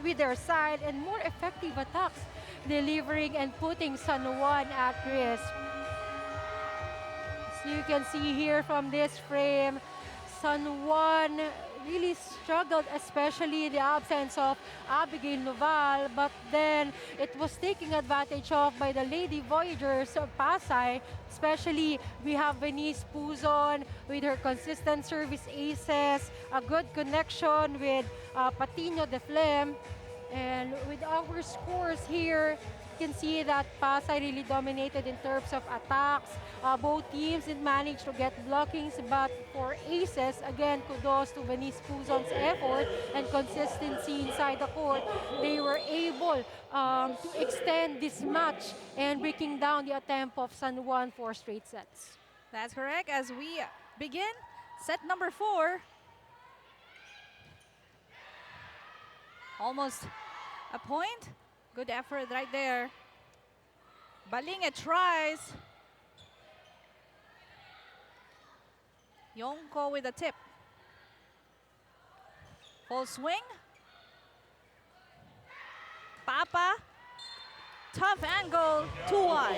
with their side and more effective attacks, delivering and putting San Juan at risk. As you can see here from this frame, San Juan really struggled, especially the absence of Abigail Noval, but then it was taken advantage of by the Lady Voyagers of Pasay. Especially, we have Venice Puzon with her consistent service aces, a good connection with Patino de Flem, and with our scores here, you can see that Pasay really dominated in terms of attacks. Both teams did manage to get blockings, but for aces, again, kudos to Venice Puzon's effort and consistency inside the court. They were able to extend this match and breaking down the attempt of San Juan for straight sets. That's correct. As we begin set number 4. Almost a point. Good effort right there. Balinget tries. Yonko with a tip. Full swing. Papa. Tough angle. Too wide.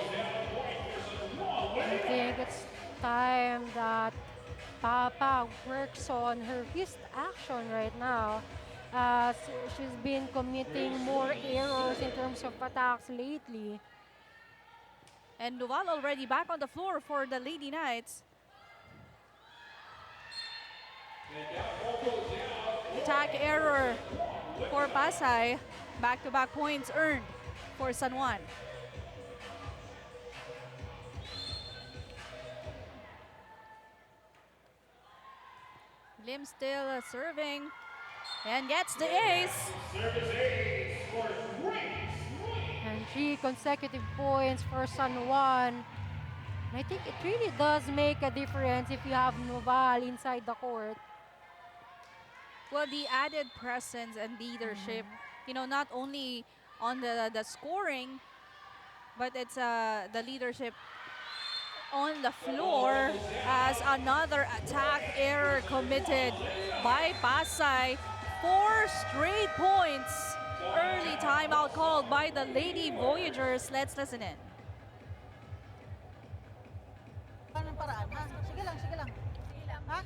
I think it's time that Papa works on her wrist action right now. She's been committing more errors in terms of attacks lately. And Noval already back on the floor for the Lady Knights. Attack error for Pasay. Back-to-back points earned for San Juan. Lim still serving and gets the ace. And 3 consecutive points for San Juan. And I think it really does make a difference if you have Noval inside the court. Well, the added presence and leadership, you know, not only on the scoring, but it's the leadership on the floor as another attack error committed by Pasay. 4 straight points. Early timeout called by the Lady Voyagers. Let's listen in. Anong paraan, ha? Sige lang, sige lang. Ha?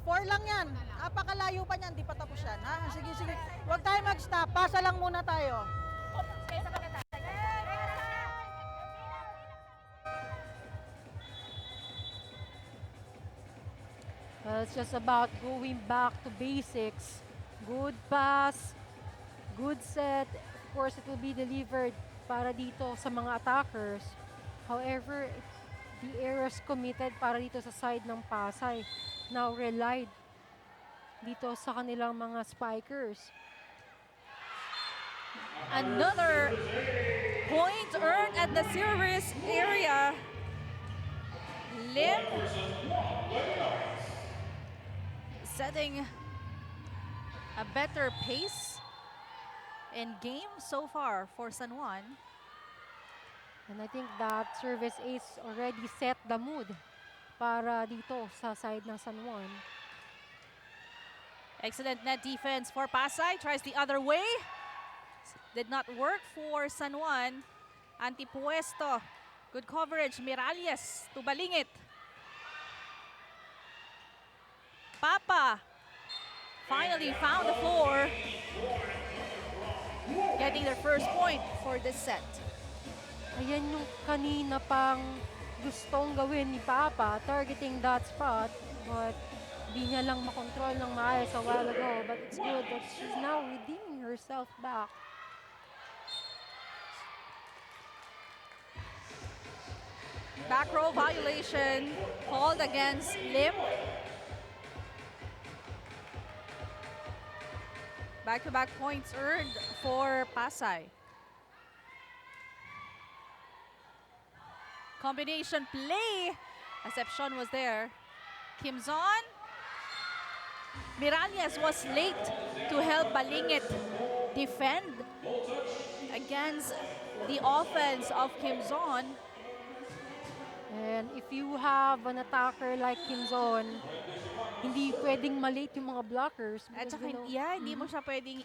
4 lang yan. Napakalayo pa niyan, di pa tapos yan, ha? Sige, sige. Huwag tayo mag-stop. Pasa lang muna tayo. Well, it's just about going back to basics. Good pass, good set. Of course, it will be delivered para dito sa mga attackers. However, the errors committed para dito sa side ng Pasay now relied dito sa kanilang mga spikers. Another point earned at the service area. Lim setting a better pace and game so far for San Juan. And I think that service ace already set the mood para dito sa side ng San Juan. Excellent net defense for Pasay. Tries the other way. Did not work for San Juan. Antipuesto. Good coverage. Miralles to Balingit. Papa finally found the floor. Getting their first point for this set. Ayan yung kanina pang gustong gawin ni Papa, targeting that spot. But Di niya lang makontrol ng maayos a while ago, but it's good that she's now redeeming herself back. Back row violation called against Lim. Back-to-back points earned for Pasay. Combination play. Exception was there. Kimzon. Miralles was late to help Balingit defend against the offense of Kimzon. And if you have an attacker like Kimzon, hindi pwedeng malate yung mga blockers. At because, saka, you know, hindi mo siya pwedeng,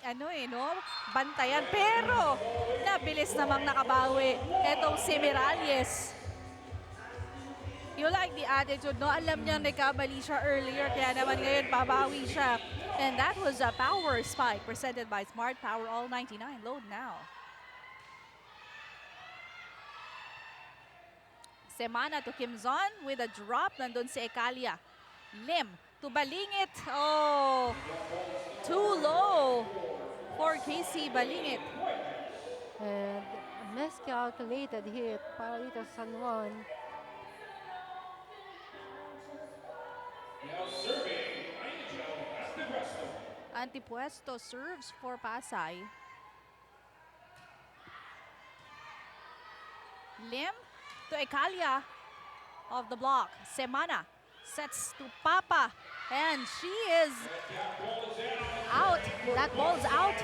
bantayan. Pero, nabilis namang nakabawi. Etong si Miralles. You like the attitude, no? Alam niyang nagkamali siya earlier, kaya naman ngayon babawi siya. And that was a power spike presented by Smart Power All 99. Load now. Semana to Kimzon with a drop. Nandun si Ekalia. Lim to Balingit. Oh, too low for KC Balingit. And a miscalculated hit para dito sa San Juan. Antipuesto serves for Pasay. Lim to Ekalia of the block. Semana sets to Papa, and she is out. That ball's out.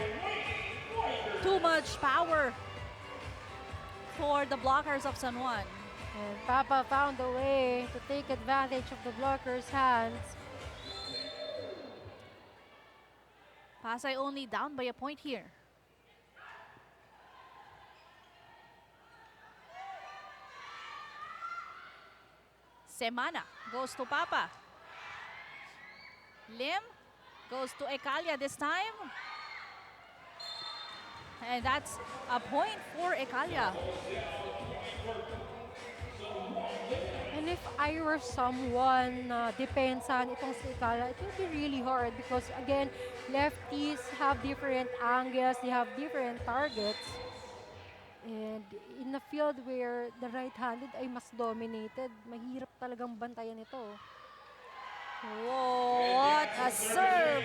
Too much power for the blockers of San Juan. And Papa found a way to take advantage of the blocker's hands. Pasay only down by a point here. Semana goes to Papa. Lim goes to Ekalia this time. And that's a point for Ekalia. And if I were someone depensan itong si Ikala, it would be really hard because again, lefties have different angles, they have different targets. And in a field where the right-handed ay mas dominated, mahirap talagang bantayan ito. Whoa, what a serve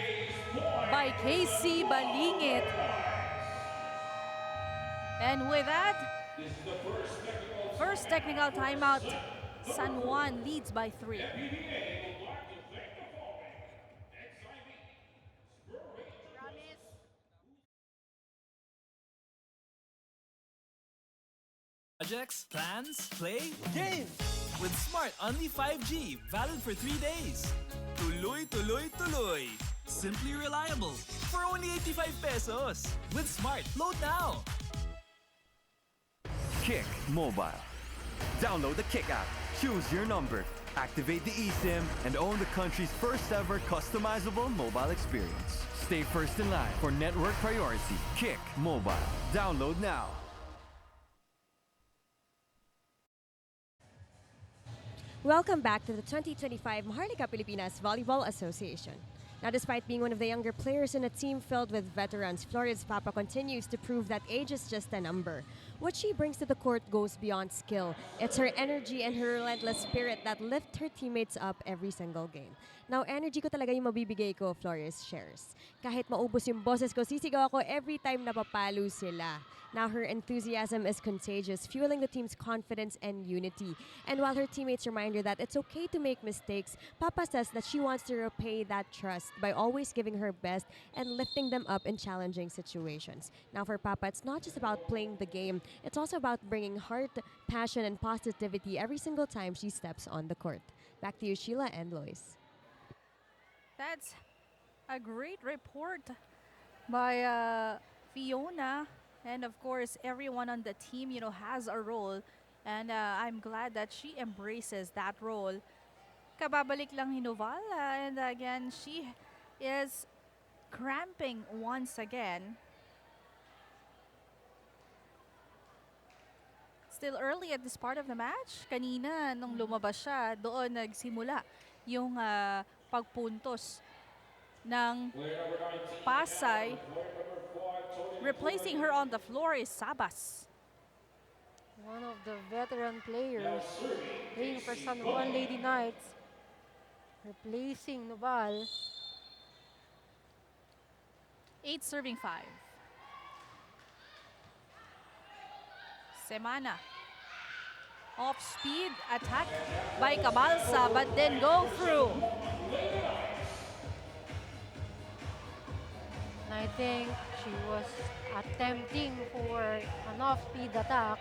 by KC Balingit. And with that, first technical timeout, San Juan leads by 3. Projects, plans, play, game! With Smart Only 5G, valid for 3 days. Tuloy, tuloy, tuloy. Simply reliable. For only 85 pesos. With Smart, load now. Kick Mobile. Download the Kick app, choose your number, activate the eSIM, and own the country's first ever customizable mobile experience. Stay first in line for network priority. Kick Mobile. Download now. Welcome back to the 2025 Maharlika Pilipinas Volleyball Association. Now, despite being one of the younger players in a team filled with veterans, Flores Papa continues to prove that age is just a number. What she brings to the court goes beyond skill. It's her energy and her relentless spirit that lift her teammates up every single game. Now, energy ko talaga yung mabibigay ko, Flores shares. Kahit maubos yung boses ko, sisigaw ako every time napapalo sila. Now, her enthusiasm is contagious, fueling the team's confidence and unity. And while her teammates remind her that it's okay to make mistakes, Papa says that she wants to repay that trust by always giving her best and lifting them up in challenging situations. Now, for Papa, it's not just about playing the game, it's also about bringing heart, passion, and positivity every single time she steps on the court. Back to you, Sheila and Lois. That's a great report by Fiona. And of course, everyone on the team, has a role. And I'm glad that she embraces that role. Kababalik lang ni Novala. And again, she is cramping once again. Still early at this part of the match. Kanina, nung lumabas siya, doon nagsimula yung pagpuntos ng Pasay. Replacing her on the floor is Sabas. One of the veteran players playing for San Juan Lady Knights, replacing Nubal. 8 serving 5. Semana. Off speed attack by Cabalsa, but then go through. I think she was attempting for an off-speed attack.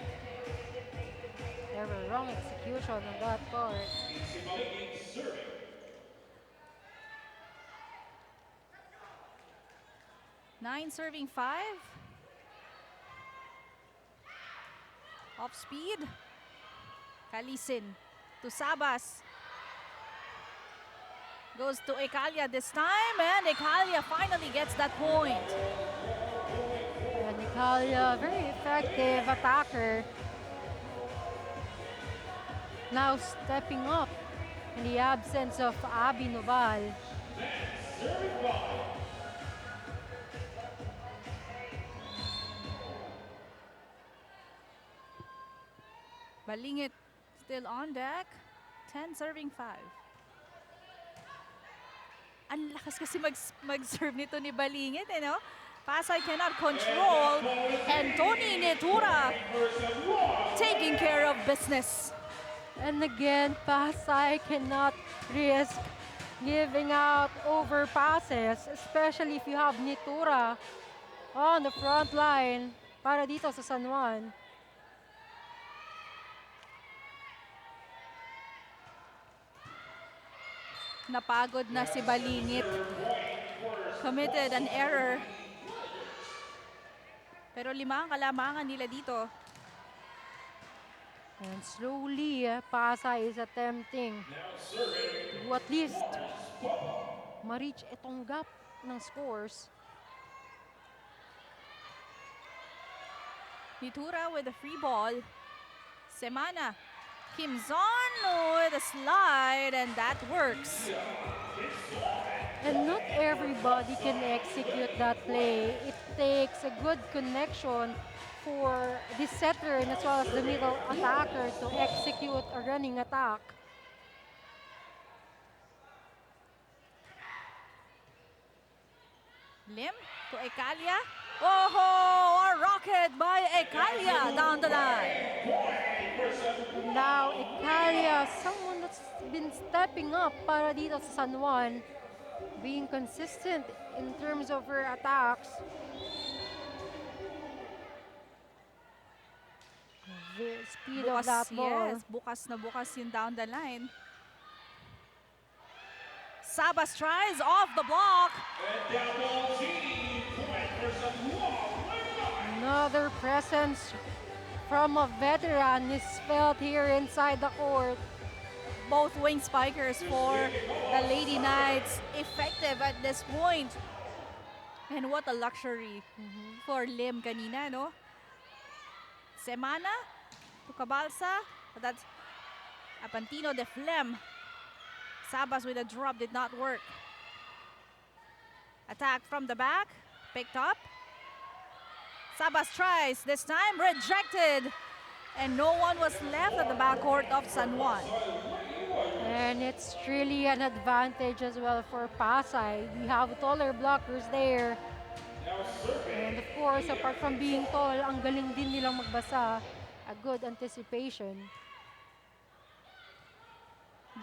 There were wrong execution on that part. Nine serving 5. Off speed. Kalisin to Sabas. Goes to Ekalia this time, and Ekalia finally gets that point. And Ikalia, very effective attacker. Now stepping up in the absence of Abby Nubal. Balingit still on deck. 10 serving 5. Ang lakas kasi mag-serve nito ni Balingit, no? Pasay cannot control. And Tony Netura taking care of business. And again, Pasay cannot risk giving out over passes, especially if you have Nitura on the front line para dito sa San Juan. Napagod na si Balingit. Committed an error. Pero 5 ang kalamangan nila dito. And slowly, Pasay is attempting to at least ma-reach itong gap ng scores. Nitura with a free ball. Semana. Kimzon with a slide, and that works. And not everybody can execute that play. It takes a good connection for the setter and as well as the middle attacker to execute a running attack. Lim to Ekalia. Oh, a rocket by Ekalia down the line. Now, Ikalia, someone that's been stepping up para dito sa San Juan, being consistent in terms of her attacks. The speed of that ball. Yes, bukas yung down the line. Sabas tries off the block. Another presence from a veteran is felt here inside the court. Both wing spikers for the Lady Knights effective at this point. And what a luxury for Lim kanina, no? Semana to Cabalsa. That's Apantino de Flem. Sabas with a drop did not work. Attack from the back. Picked up. Sabas tries. This time rejected. And no one was left at the backcourt of San Juan. And it's really an advantage as well for Pasay. We have taller blockers there. And of course, apart from being tall, ang galing din nilang magbasa. A good anticipation.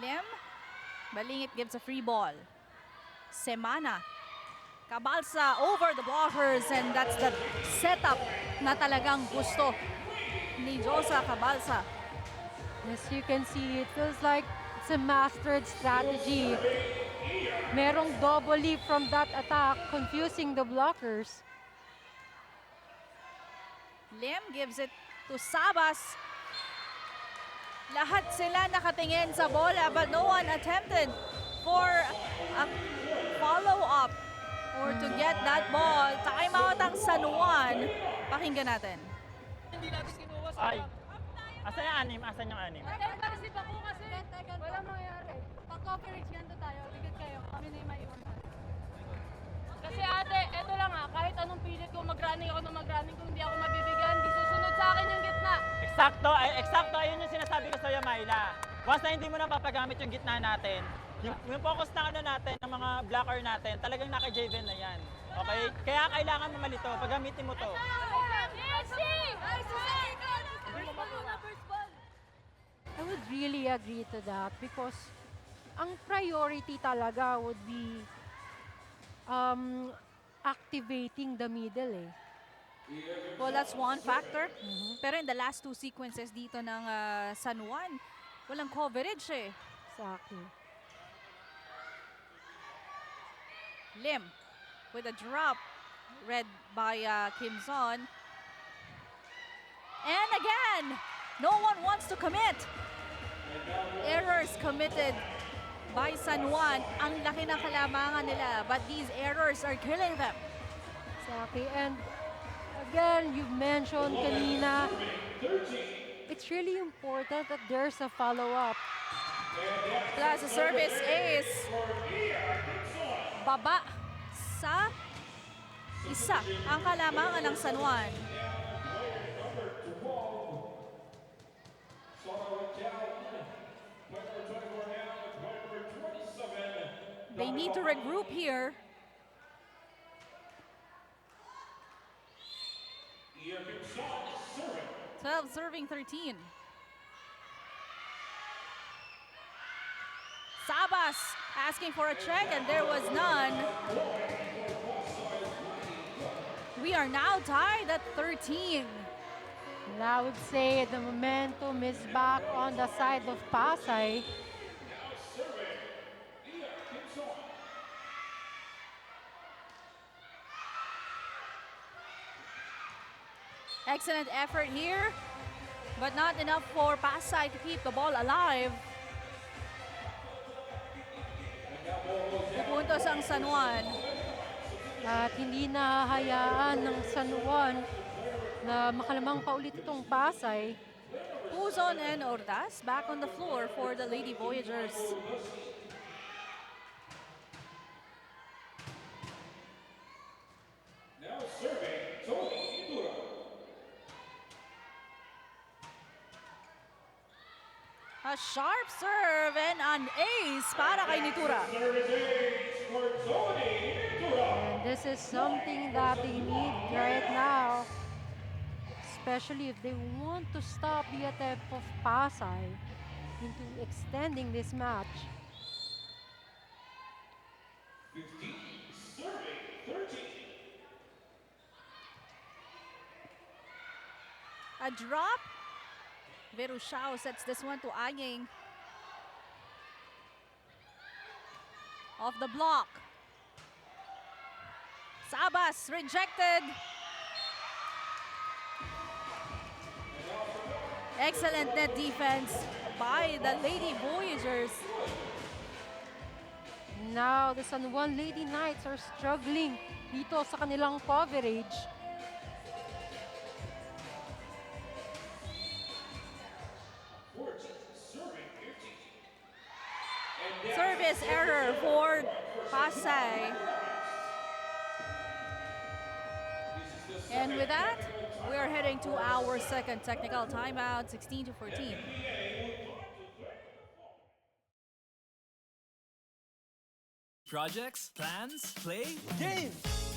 Lim. Balingit gives a free ball. Semana. Cabalsa over the blockers, and that's the setup na talagang gusto ni Josa Cabalsa. As you can see, it feels like it's a mastered strategy. Merong double leap from that attack, confusing the blockers. Lim gives it to Sabas. Lahat sila nakatingin sa bola, but no one attempted for a follow-up or to get that ball. Timeout ang San Juan. Pakinggan natin. Ay, Asan yung anim? Asan yung anim? Nag-receive ako kasi walang mangyayari. Pag-coverage ganito tayo, bigit kayo. Kami na yung maiwan. Kasi ate, eto lang kahit anong pilit ko mag-running ako ng mag-running, kung hindi ako mabibigyan, di susunod sa akin yung gitna. Eksakto, ayun yung sinasabi ko sa'yo, Myla. Once na hindi mo na papagamit yung gitna natin, yung focus na ano natin, ng mga blocker natin, talagang naka-Javen na yan. Okay? Kaya kailangan mo malito, paggamitin mo to. I would really agree to that because ang priority talaga would be activating the middle eh. Well, that's one factor. Pero in the last two sequences dito ng San Juan, walang coverage eh. Exactly. Lim with a drop, read by Kim Zon. And again, no one wants to commit. Errors committed by San Juan. Ang laki ng kalamangan nila, but these errors are killing them. Exactly. And again, you mentioned kanina, it's really important that there's a follow-up. Plus, the service is baba sa isa ang kalamangan ng San Juan. They need to regroup here. Here comes Sean serving. 12 serving 13. Sabas asking for a check and there was none. We are now tied at 13. And I would say the momentum is back on the side of Pasay. Excellent effort here, but not enough for Pasay to keep the ball alive. Puntos ang San Juan. At hindi nahahayaan ng San Juan na makalamang pa ulit itong Pasay. Puzon and Ordaz back on the floor for the Lady Voyagers. Now serving Tony Indura. A sharp serve and an ace para kay Nitura. Service ace for Tony Indura. And this is something that they need right now. Especially if they want to stop the attempt of Pasay into extending this match. 15 serving 13. A drop. Verushao sets this one to Anying. Off the block. Sabas rejected. Excellent net defense by the Lady Voyagers. Now, the San Juan Lady Knights are struggling dito sa kanilang coverage. Service error for Pasay. And with that, we are heading to our second technical timeout, 16-14. Projects, plans, play, games!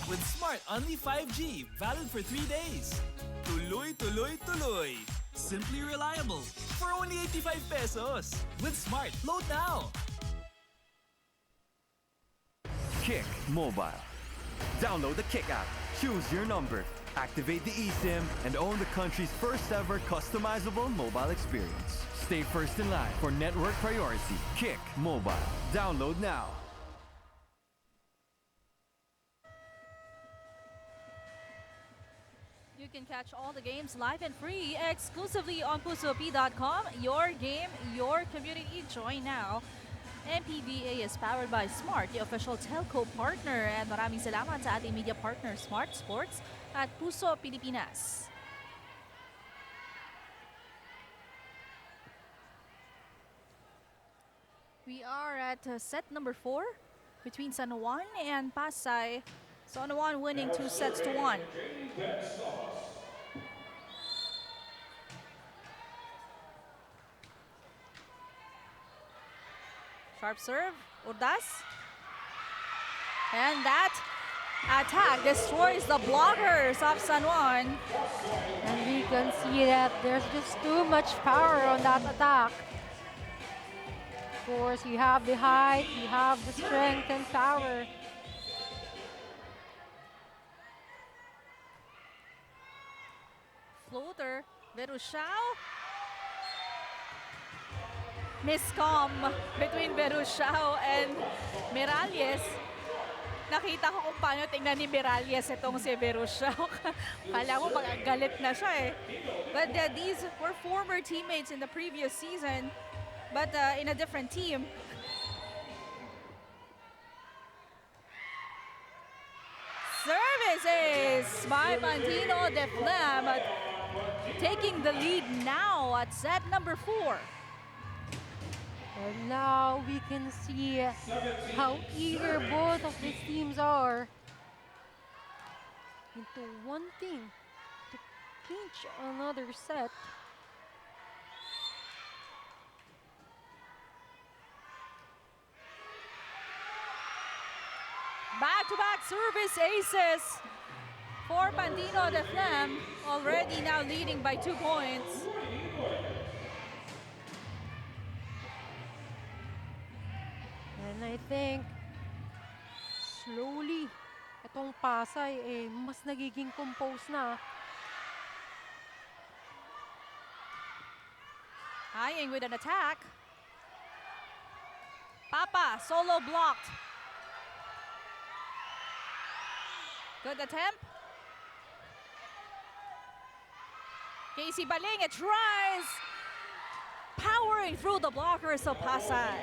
With Smart Only 5G, valid for 3 days. Tuloy, tuloy, tuloy. Simply reliable. For only 85 pesos. With Smart, load now. Kick Mobile. Download the Kick app, choose your number, activate the eSIM, and own the country's first ever customizable mobile experience. Stay first in line for network priority. Kick Mobile. Download now. You can catch all the games live and free exclusively on pusop.com. Your game, your community. Join now. MPVA is powered by Smart, the official telco partner. And maraming salamat sa ating media partner, Smart Sports at Puso Pilipinas. We are at set number 4 between San Juan and Pasay. San Juan winning 2-1. Sharp serve, Urdas. And that attack destroys the blockers of San Juan. And we can see that there's just too much power on that attack. Of course, you have the height, you have the strength and power. Floater, Verushao. Miscom between Verushao and Miralles. Nakita ko kung paano tingnan ni Miralles itong si Verushao. Kala mo galit na siya eh. But these were former teammates in the previous season, but in a different team. Services by Pantino de Flam, taking the lead now at set number 4. And now we can see how eager both of these teams are into wanting to clinch another set. Back-to-back service aces for Pantino de Flam, already now leading by 2 points. And I think slowly itong Pasay mas nagiging composed na. Eyeing with an attack. Papa, solo blocked. Good attempt. Casey Baling, it tries. Powering through the blockers of Pasay.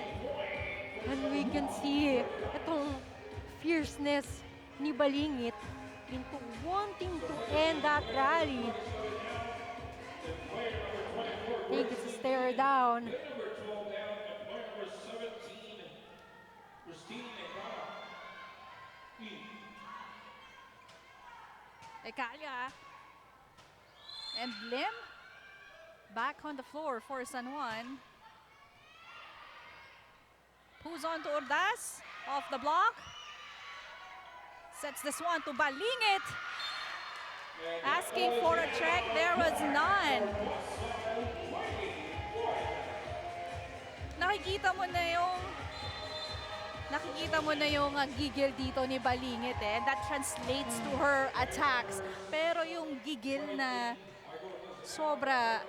And we can see itong fierceness ni Balingit into wanting to end that rally. I think it's a stare down. Ekalia and Lim back on the floor for San Juan. Who's on to Urdas? Off the block. Sets this one to Balingit. Asking for a check. There was none. Nakikita mo na yung gigil dito ni Balingit and that translates to her attacks. Pero yung gigil na sobra,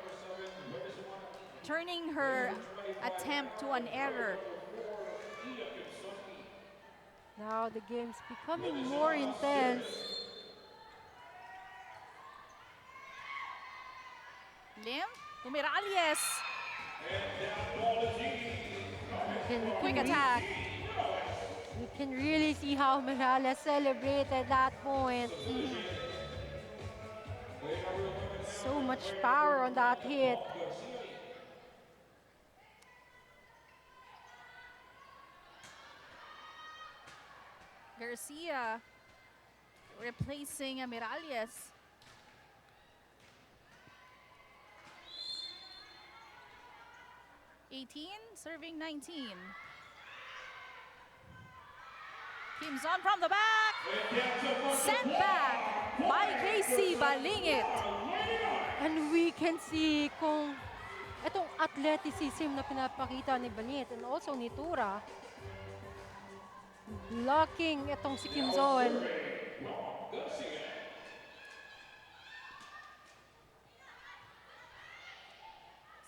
turning her attempt to an error. Now the game's becoming more intense. Lim to Miralles. Quick attack. You can really see how Miralles celebrated that point. So much power on that hit. Garcia replacing Miralles. Serving 19. Teams on from the back. Sent back by Casey Balingit. And we can see kung itong athleticism na pinapakita ni Balingit and also ni Tura. Blocking itong si Kim Zon.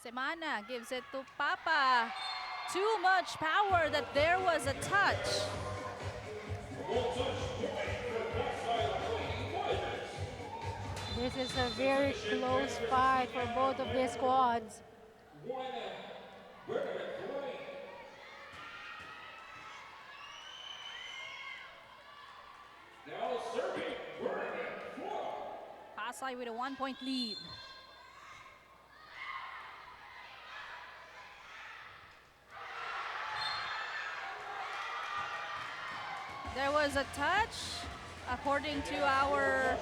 Semana gives it to Papa. Too much power that there was a touch. This is a very close fight for both of these squads. Pasay with a 1-point lead. There was a touch, according to our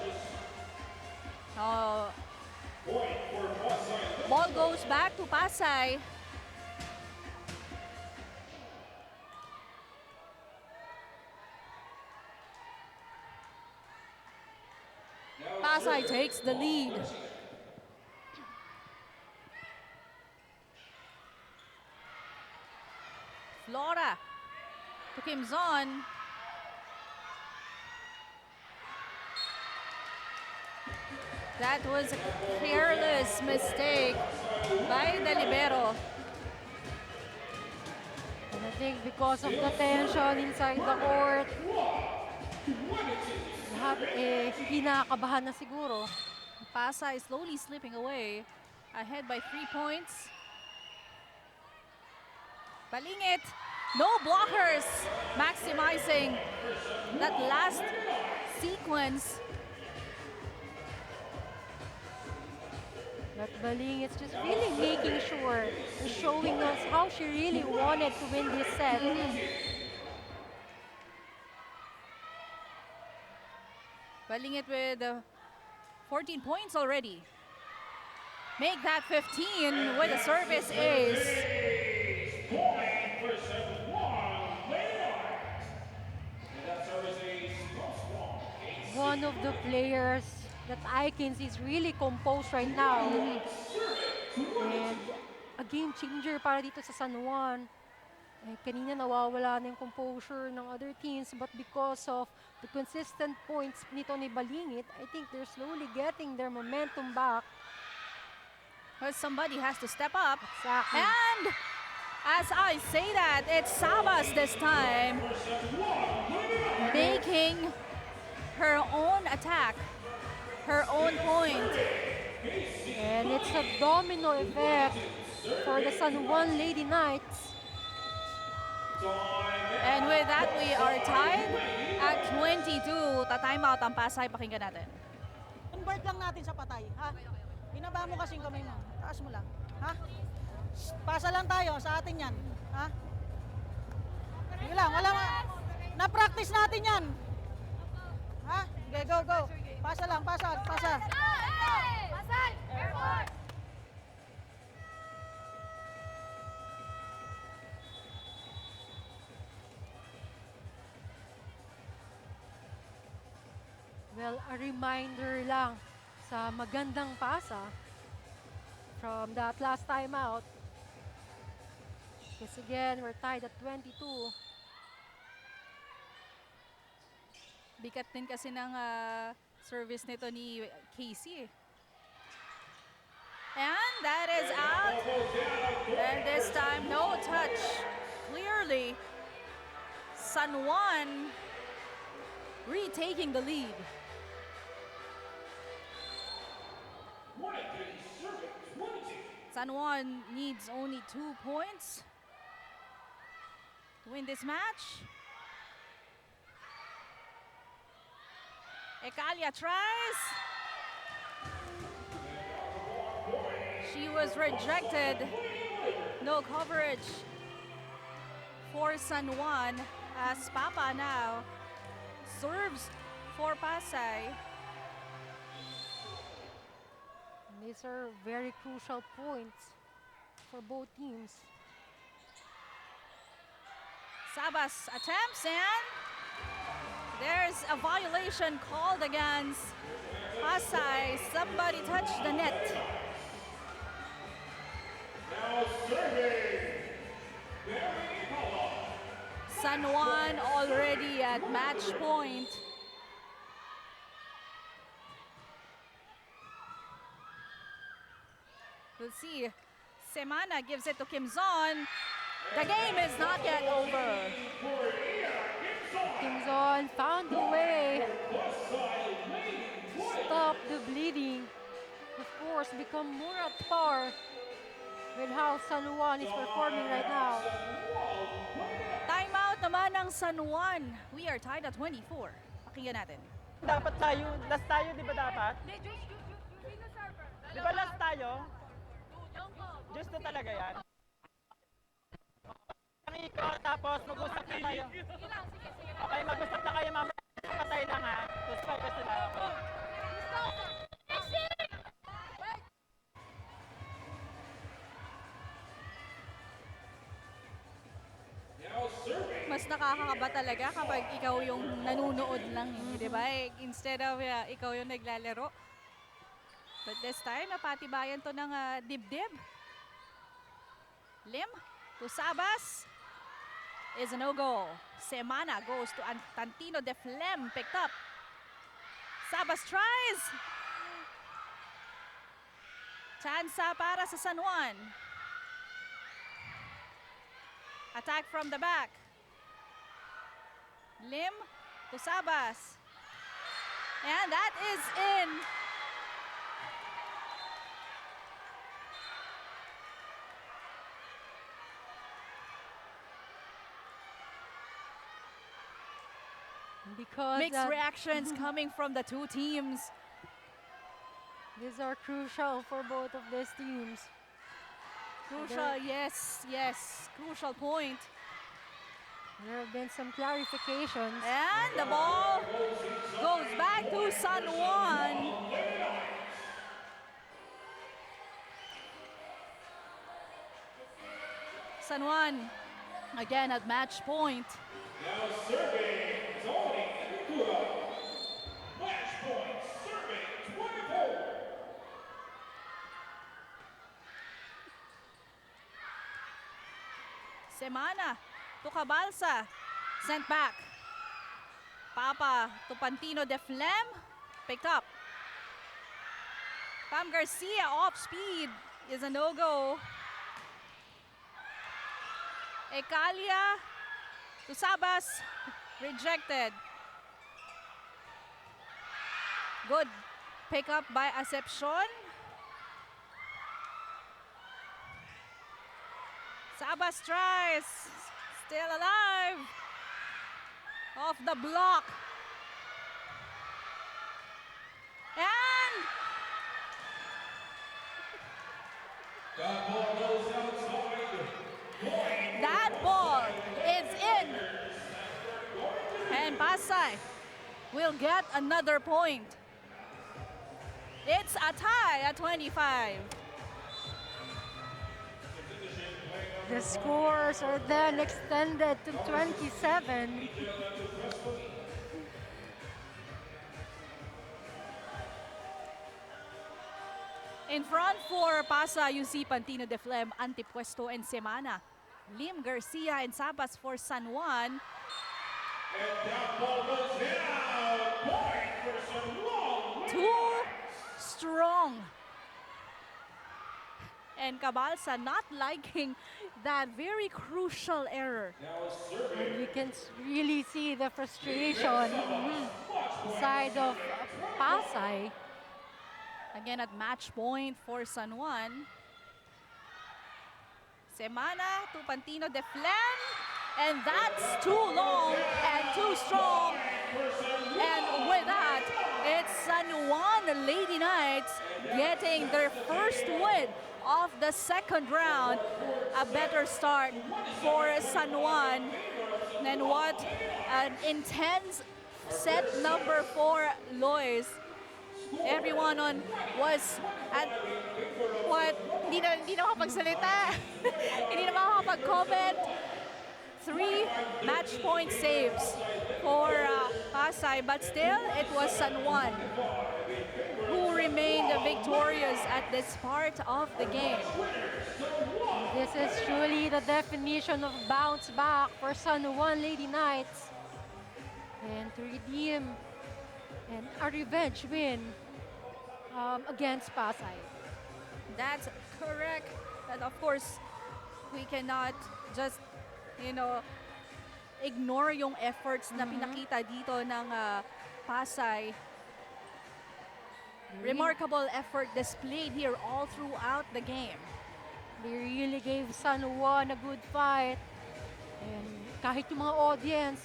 ball goes back to Pasay. Pasay takes the lead. Flora to Kim Zon. That was a careless mistake by the libero. And I think because of the tension inside the court, lahat kinakabahan na siguro. Pasay slowly slipping away, ahead by 3 points. Balingit, no blockers, maximizing that last sequence. But Baling is just really making sure, showing us how she really wanted to win this set. Balingit with 14 points already. Make that 15 with a service ace. One of the players that I can see is really composed right now. And a game changer para dito sa San Juan. Eh, kanina nawawala na yung composure ng other teams, but because of the consistent points nito ni Balingit, I think they're slowly getting their momentum back. Well, somebody has to step up. Exactly. And as I say that, it's Sabas this time, making her own attack, her own point. And it's a domino effect for the San Juan Lady Knights. And with that, we are tied at 22. Ta-time out ang Pasay. Pakinggan natin. Convert lang natin sa patay, ha? Binaba mo kasing kamay mo. Taas mo lang, ha? Pasa lang tayo sa atin yan, ha? Sige lang, wala ma... Na-practice natin yan. Ha? Okay, go, go. Pasa lang, pasa. Pasay! Airport! Well, a reminder lang sa magandang pasa from that last time out. Because again, we're tied at 22. Bigat din kasi ng service nito ni Casey. And that is out. And this time, no touch. Clearly, San Juan retaking the lead. San Juan needs only 2 points to win this match. Ekalia tries. She was rejected. No coverage for San Juan as Papa now serves for Pasay. These are very crucial points for both teams. Sabas attempts and there's a violation called against Pasay. Somebody touched the net. San Juan already at match point. We'll see. Semana gives it to Kim Zon. The game is not yet over. Kim Zon found a way to stop the bleeding. Of course, become more at par with how San Juan is performing right now. Timeout naman ng San Juan. We are tied at 24. Pakinggan natin. Dapat tayo, last tayo, di ba dapat? Di ba last tayo? Just na talaga yan. Ang ikot, tapos mag-usap na kayo. Okay, mag-usap na kayo mamaya. Patay lang ha. Tapos focus sila. Okay. Mas nakakakaba talaga kapag ikaw yung nanunood lang, di ba? Instead of ikaw yung naglalaro. But this time, napatibayan to ng dibdib. Lim to Sabas is a no-goal. Semana goes to Tantino de Flem, picked up. Sabas tries. Chansa para sa San Juan. Attack from the back. Lim to Sabas. And that is in. Because Mixed reactions coming from the two teams. these are crucial for both of these teams. Crucial, yes, crucial point. There have been some clarifications. And the ball goes back to San Juan. San Juan again at match point. Now serving Tony Mpva. Match point, serving 24. Semana to Cabalsa. Sent back. Papa to Pantino de Flem. Picked up. Pam Garcia off speed is a no-go. Ecalia to Sabas. Rejected. Good pick up by Acepcion. Sabas tries. Still alive. Off the block. And That ball goes outside. that ball is in. And Pasay will get another point. It's a tie at 25. The scores are then extended to 27. In front for Pasay, you see Pantino de Flem, Antipuesto, and Semana. Lim Garcia and Sabas for San Juan. And that ball goes down. Point for San Juan. Too strong. And Cabalsa not liking that very crucial error. Now serving. And you can really see the frustration side of Pasay. Again at match point for San Juan. Semana to Pantino de Flem. And that's too long and too strong. And with that, it's San Juan Lady Knights getting their first win of the second round. A better start for San Juan. And what an intense set number for Lois. Everyone on was at what? Hindi na makapagsalita. Hindi na makakapag-comment. 3 match point saves for Pasay, but still it was San Juan who remained victorious at this part of the game. This is truly the definition of bounce back for San Juan Lady Knights. And to redeem and a revenge win against Pasay. That's correct. And of course, we cannot just, ignore yung efforts na pinakita dito ng Pasay. Remarkable effort displayed here all throughout the game. They really gave San Juan a good fight. And kahit yung mga audience,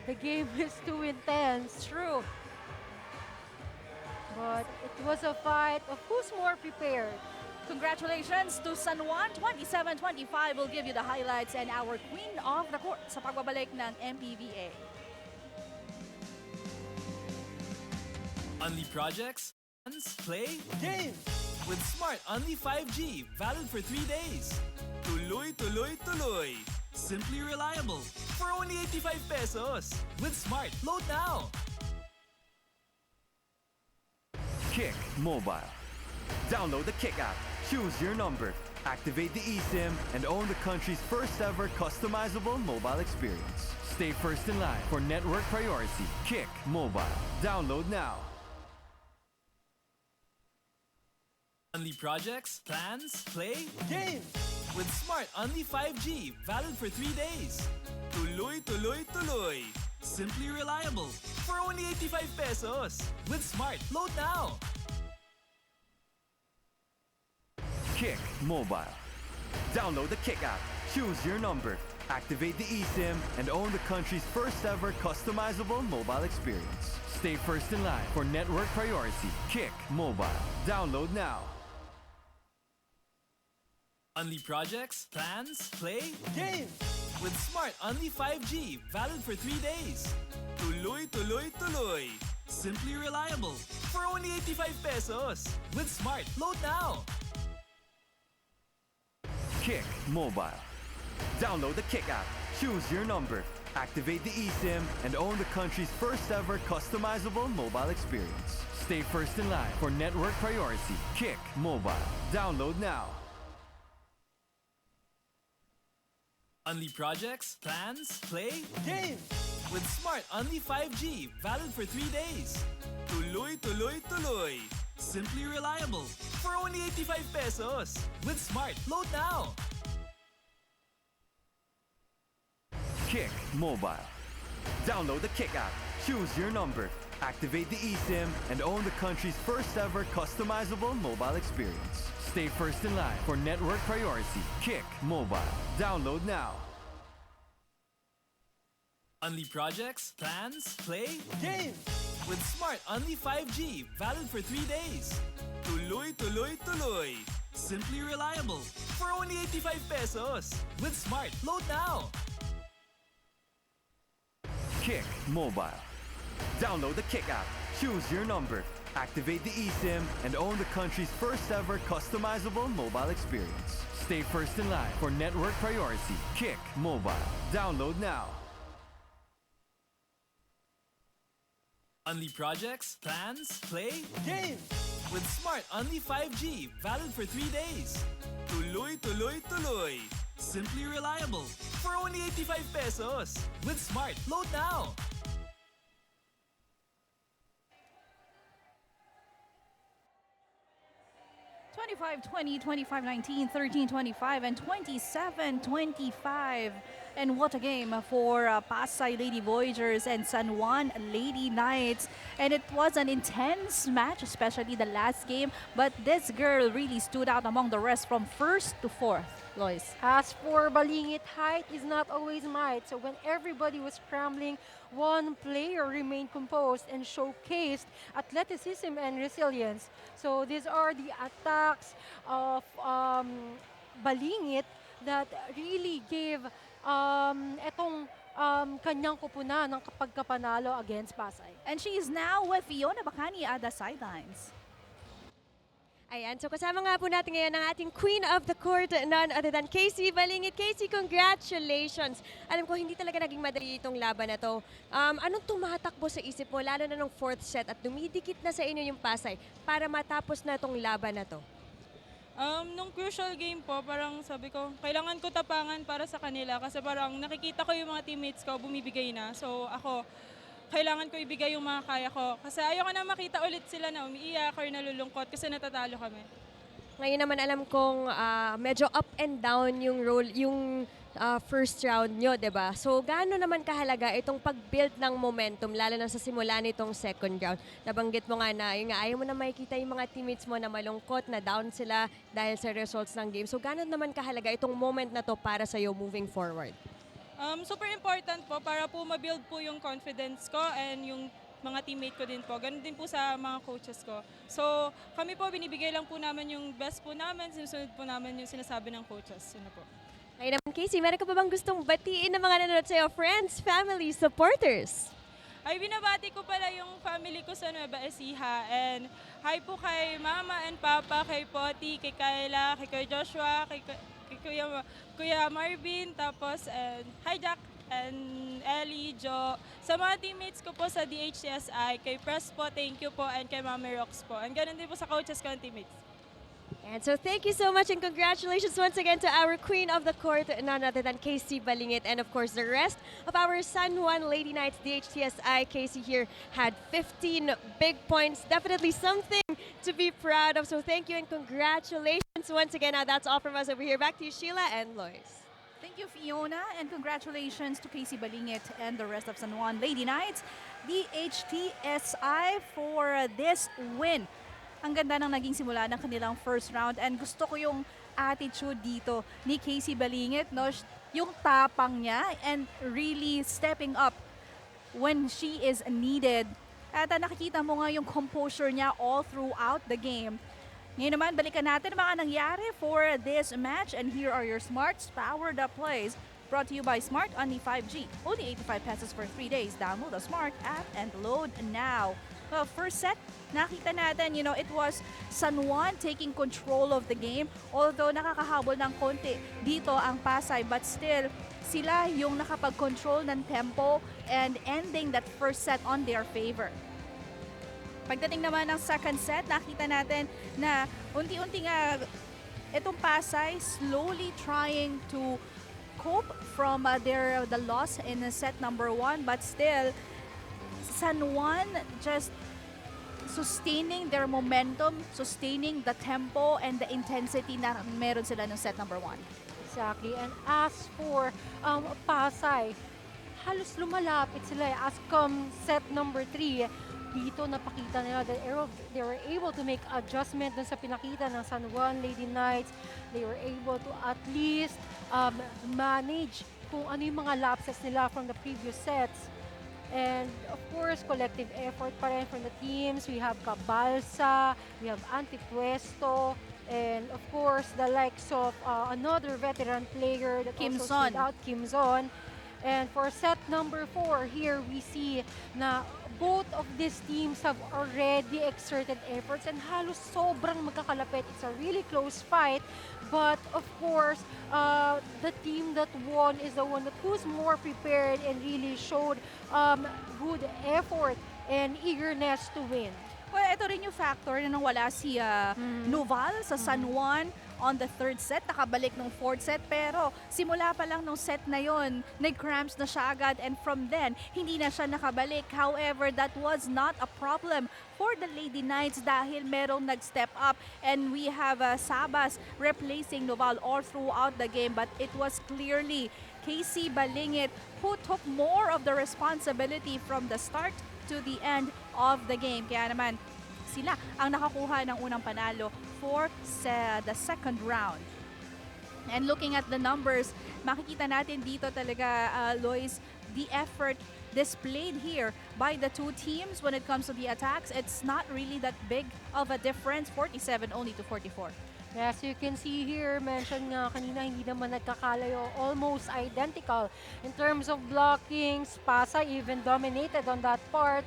the game is too intense. True. But it was a fight of who's more prepared. Congratulations to San Juan 27-25. We'll give you the highlights and our queen of the court sa pagbabalik ng MPVA. Only projects, play, game. With Smart Only 5G, valid for 3 days. Tuloy, tuloy, tuloy. Simply reliable for only 85 pesos. With Smart, load now. Kick Mobile. Download the Kick app, choose your number, activate the eSIM, and own the country's first ever customizable mobile experience. Stay first in line for network priority. Kick Mobile. Download now. Only projects, plans, play, game. With Smart Only 5G, valid for 3 days. Tuloy, tuloy, tuloy. Simply reliable for only 85 pesos. With Smart, load now. Kick Mobile. Download the Kick app, choose your number, activate the eSIM, and own the country's first ever customizable mobile experience. Stay first in line for network priority. Kick Mobile. Download now. Only projects, plans, play, game. With Smart Only 5G, valid for 3 days. Tuloy, tuloy, tuloy. Simply reliable for only 85 pesos. With Smart, load now. Kick Mobile. Download the Kick app, choose your number, activate the eSIM, and own the country's first ever customizable mobile experience. Stay first in line for network priority. Kick Mobile. Download now. Only projects, plans, play, game. With Smart Only 5G, valid for 3 days. Tuloy, tuloy, tuloy. Simply reliable for only 85 pesos. With Smart, load now. Kick Mobile. Download the Kick app, choose your number, activate the eSIM, and own the country's first ever customizable mobile experience. Stay first in line for network priority. Kick Mobile. Download now. Only projects, plans, play, game. With Smart Only 5G, valid for 3 days. Tuloy, tuloy, tuloy. Simply reliable for only 85 pesos. With Smart, load now. Kick Mobile. Download the Kick app, choose your number, activate the eSIM, and own the country's first ever customizable mobile experience. Stay first in line for network priority. Kick Mobile. Download now. Only projects, plans, play, game. With Smart Only 5G, valid for 3 days. Tuloy, tuloy, tuloy. Simply reliable for only 85 pesos. With Smart, load now. $25-20, $25-19, $13-25, and $27-25. And what a game for Pasay Lady Voyagers and San Juan Lady Knights. And it was an intense match, especially the last game. But this girl really stood out among the rest from first to fourth. Lois. As for Balingit, height is not always might. So when everybody was scrambling, one player remained composed and showcased athleticism and resilience. So these are the attacks of Balingit that really gave kanyang kupuna ng pagkapanalo against Pasay. And she is now with Fiona Bacani at the sidelines. Ayan, so kasama nga po natin ngayon ang ating Queen of the Court, none other than Casey Balingit. Casey, congratulations! Alam ko, hindi talaga naging madali itong laban na to. Anong tumatakbo sa isip mo, lalo na nung fourth set at dumidikit na sa inyo yung Pasay para matapos na itong laban na to? Nung crucial game po, parang sabi ko, kailangan ko tapangan para sa kanila kasi parang nakikita ko yung mga teammates ko bumibigay na. So ako, kailangan ko ibigay yung mga kaya ko. Kasi ayoko na makita ulit sila na umiiyak or nalulungkot kasi natatalo kami. Ngayon naman alam kong medyo up and down yung role, yung first round nyo, 'di ba? So gaano naman kahalaga itong pag-build ng momentum lalo na sa simula nitong second round? Nabanggit mo nga na ayaw mo na makikita yung mga teammates mo na malungkot, na down sila dahil sa results ng game. So gaano naman kahalaga itong moment na to para sa iyo moving forward? Super important po para po ma-build po yung confidence ko and yung mga teammate ko din po. Ganun din po sa mga coaches ko. So, kami po, binibigay lang po namin yung best po namin, sinusunod po namin yung sinasabi ng coaches. Yun na po. Ngayon naman, Casey, meron ka pa bang gustong batiin ng mga nanonood sa'yo, friends, family, supporters? Ay, binabati ko pala yung family ko sa Nueva Ecija. And hi po kay Mama and Papa, kay Poti, kay Kayla, kay Kuya Joshua, kay Kuya Marvin, tapos and hi Jack and Ellie, Jo. Sa mga teammates ko po sa DHCSI, kay Press po, thank you po, and kay Mami Rox po. And ganun din po sa coaches ko and teammates. And so thank you so much and congratulations once again to our queen of the court, none other than Casey Balingit, and of course the rest of our San Juan Lady Knights DHTSI. Casey here had 15 big points, definitely something to be proud of. So thank you and congratulations once again. Now that's all from us over here. Back to you, Sheila and Lois. Thank you, Fiona, and congratulations to Casey Balingit and the rest of San Juan Lady Knights, DHTSI, for this win. Ang ganda ng naging simula ng kanilang first round, and gusto ko yung attitude dito ni Casey Balingit, no? Yung tapang niya and really stepping up when she is needed. At nakikita mo nga yung composure niya all throughout the game. Ngayon naman, balikan natin ang mga nangyari for this match, and here are your Smart's Powered Up Plays. Brought to you by Smart Only 5G. Only 85 pesos for 3 days. Download the Smart app and load now. Well, first set, nakita natin, it was San Juan taking control of the game. Although nakakahabol ng konti dito ang Pasay, but still, sila yung nakapag-control ng tempo and ending that first set on their favor. Pagdating naman ng second set, nakita natin na unti-unti nga itong Pasay slowly trying to cope from the loss in set number 1, but still San Juan just sustaining their momentum, sustaining the tempo and the intensity na meron sila ng set number 1. Exactly. And as for Pasay, halos lumalapit sila as come set number 3. Dito napakita nila that they were able to make adjustment dun sa pinakita ng San Juan Lady Knights. They were able to at least manage kung ano yung mga lapses nila from the previous sets. And of course, collective effort pa rin from the teams. We have Cabalsa, we have Antipuesto, and of course, the likes of another veteran player that Kim also Son. stood out, Kim Son. And for set number 4, here we see na both of these teams have already exerted efforts and halos sobrang magkakalapit. It's a really close fight. But of course, the team that won is the one who's more prepared and really showed good effort and eagerness to win. Well, ito rin yung factor na nang wala si Noval sa San Juan on the third set, nakabalik nung fourth set, pero simula pa lang nung set na yon, nag-cramps na siya agad, and from then, hindi na siya nakabalik. However, that was not a problem for the Lady Knights dahil merong nag-step up, and we have Sabas replacing Noval all throughout the game, but it was clearly Casey Balingit who took more of the responsibility from the start to the end of the game. Kaya naman, sila ang nakakuha ng unang panalo for the second round. And looking at the numbers, makikita natin dito talaga, Lois, the effort displayed here by the two teams when it comes to the attacks. It's not really that big of a difference, 47 only to 44. As you can see here, mentioned nga kanina, hindi naman nagkakalayo, almost identical in terms of blockings. Pasay even dominated on that part,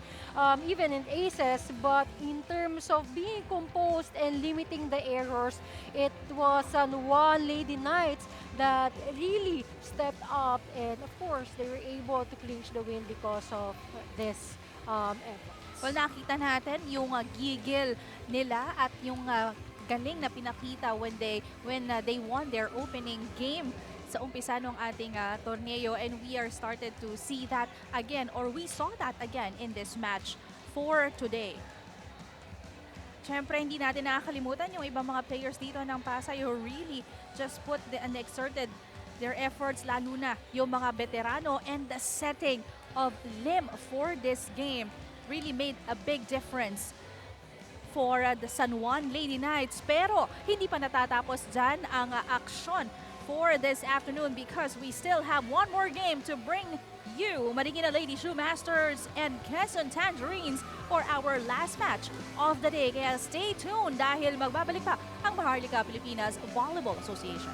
even in aces, but in terms of being composed and limiting the errors, it was one Lady Knights that really stepped up, and of course, they were able to clinch the win because of this effort. Well, nakita natin yung gigil nila at yung galing na pinakita when they won their opening game sa umpisa ng ating torneo, and we are started to see that again, or we saw that again in this match for today. Siyempre, hindi natin nakakalimutan yung ibang mga players dito ng Pasay who really just put and exerted their efforts, lalo na yung mga veterano, and the setting of Lim for this game really made a big difference for the San Juan Lady Knights. Pero hindi pa natatapos dyan ang aksyon for this afternoon because we still have one more game to bring you, Marikina Lady Shoemasters and Quezon Tangerines, for our last match of the day. Kaya stay tuned dahil magbabalik pa ang Maharlika Pilipinas Volleyball Association.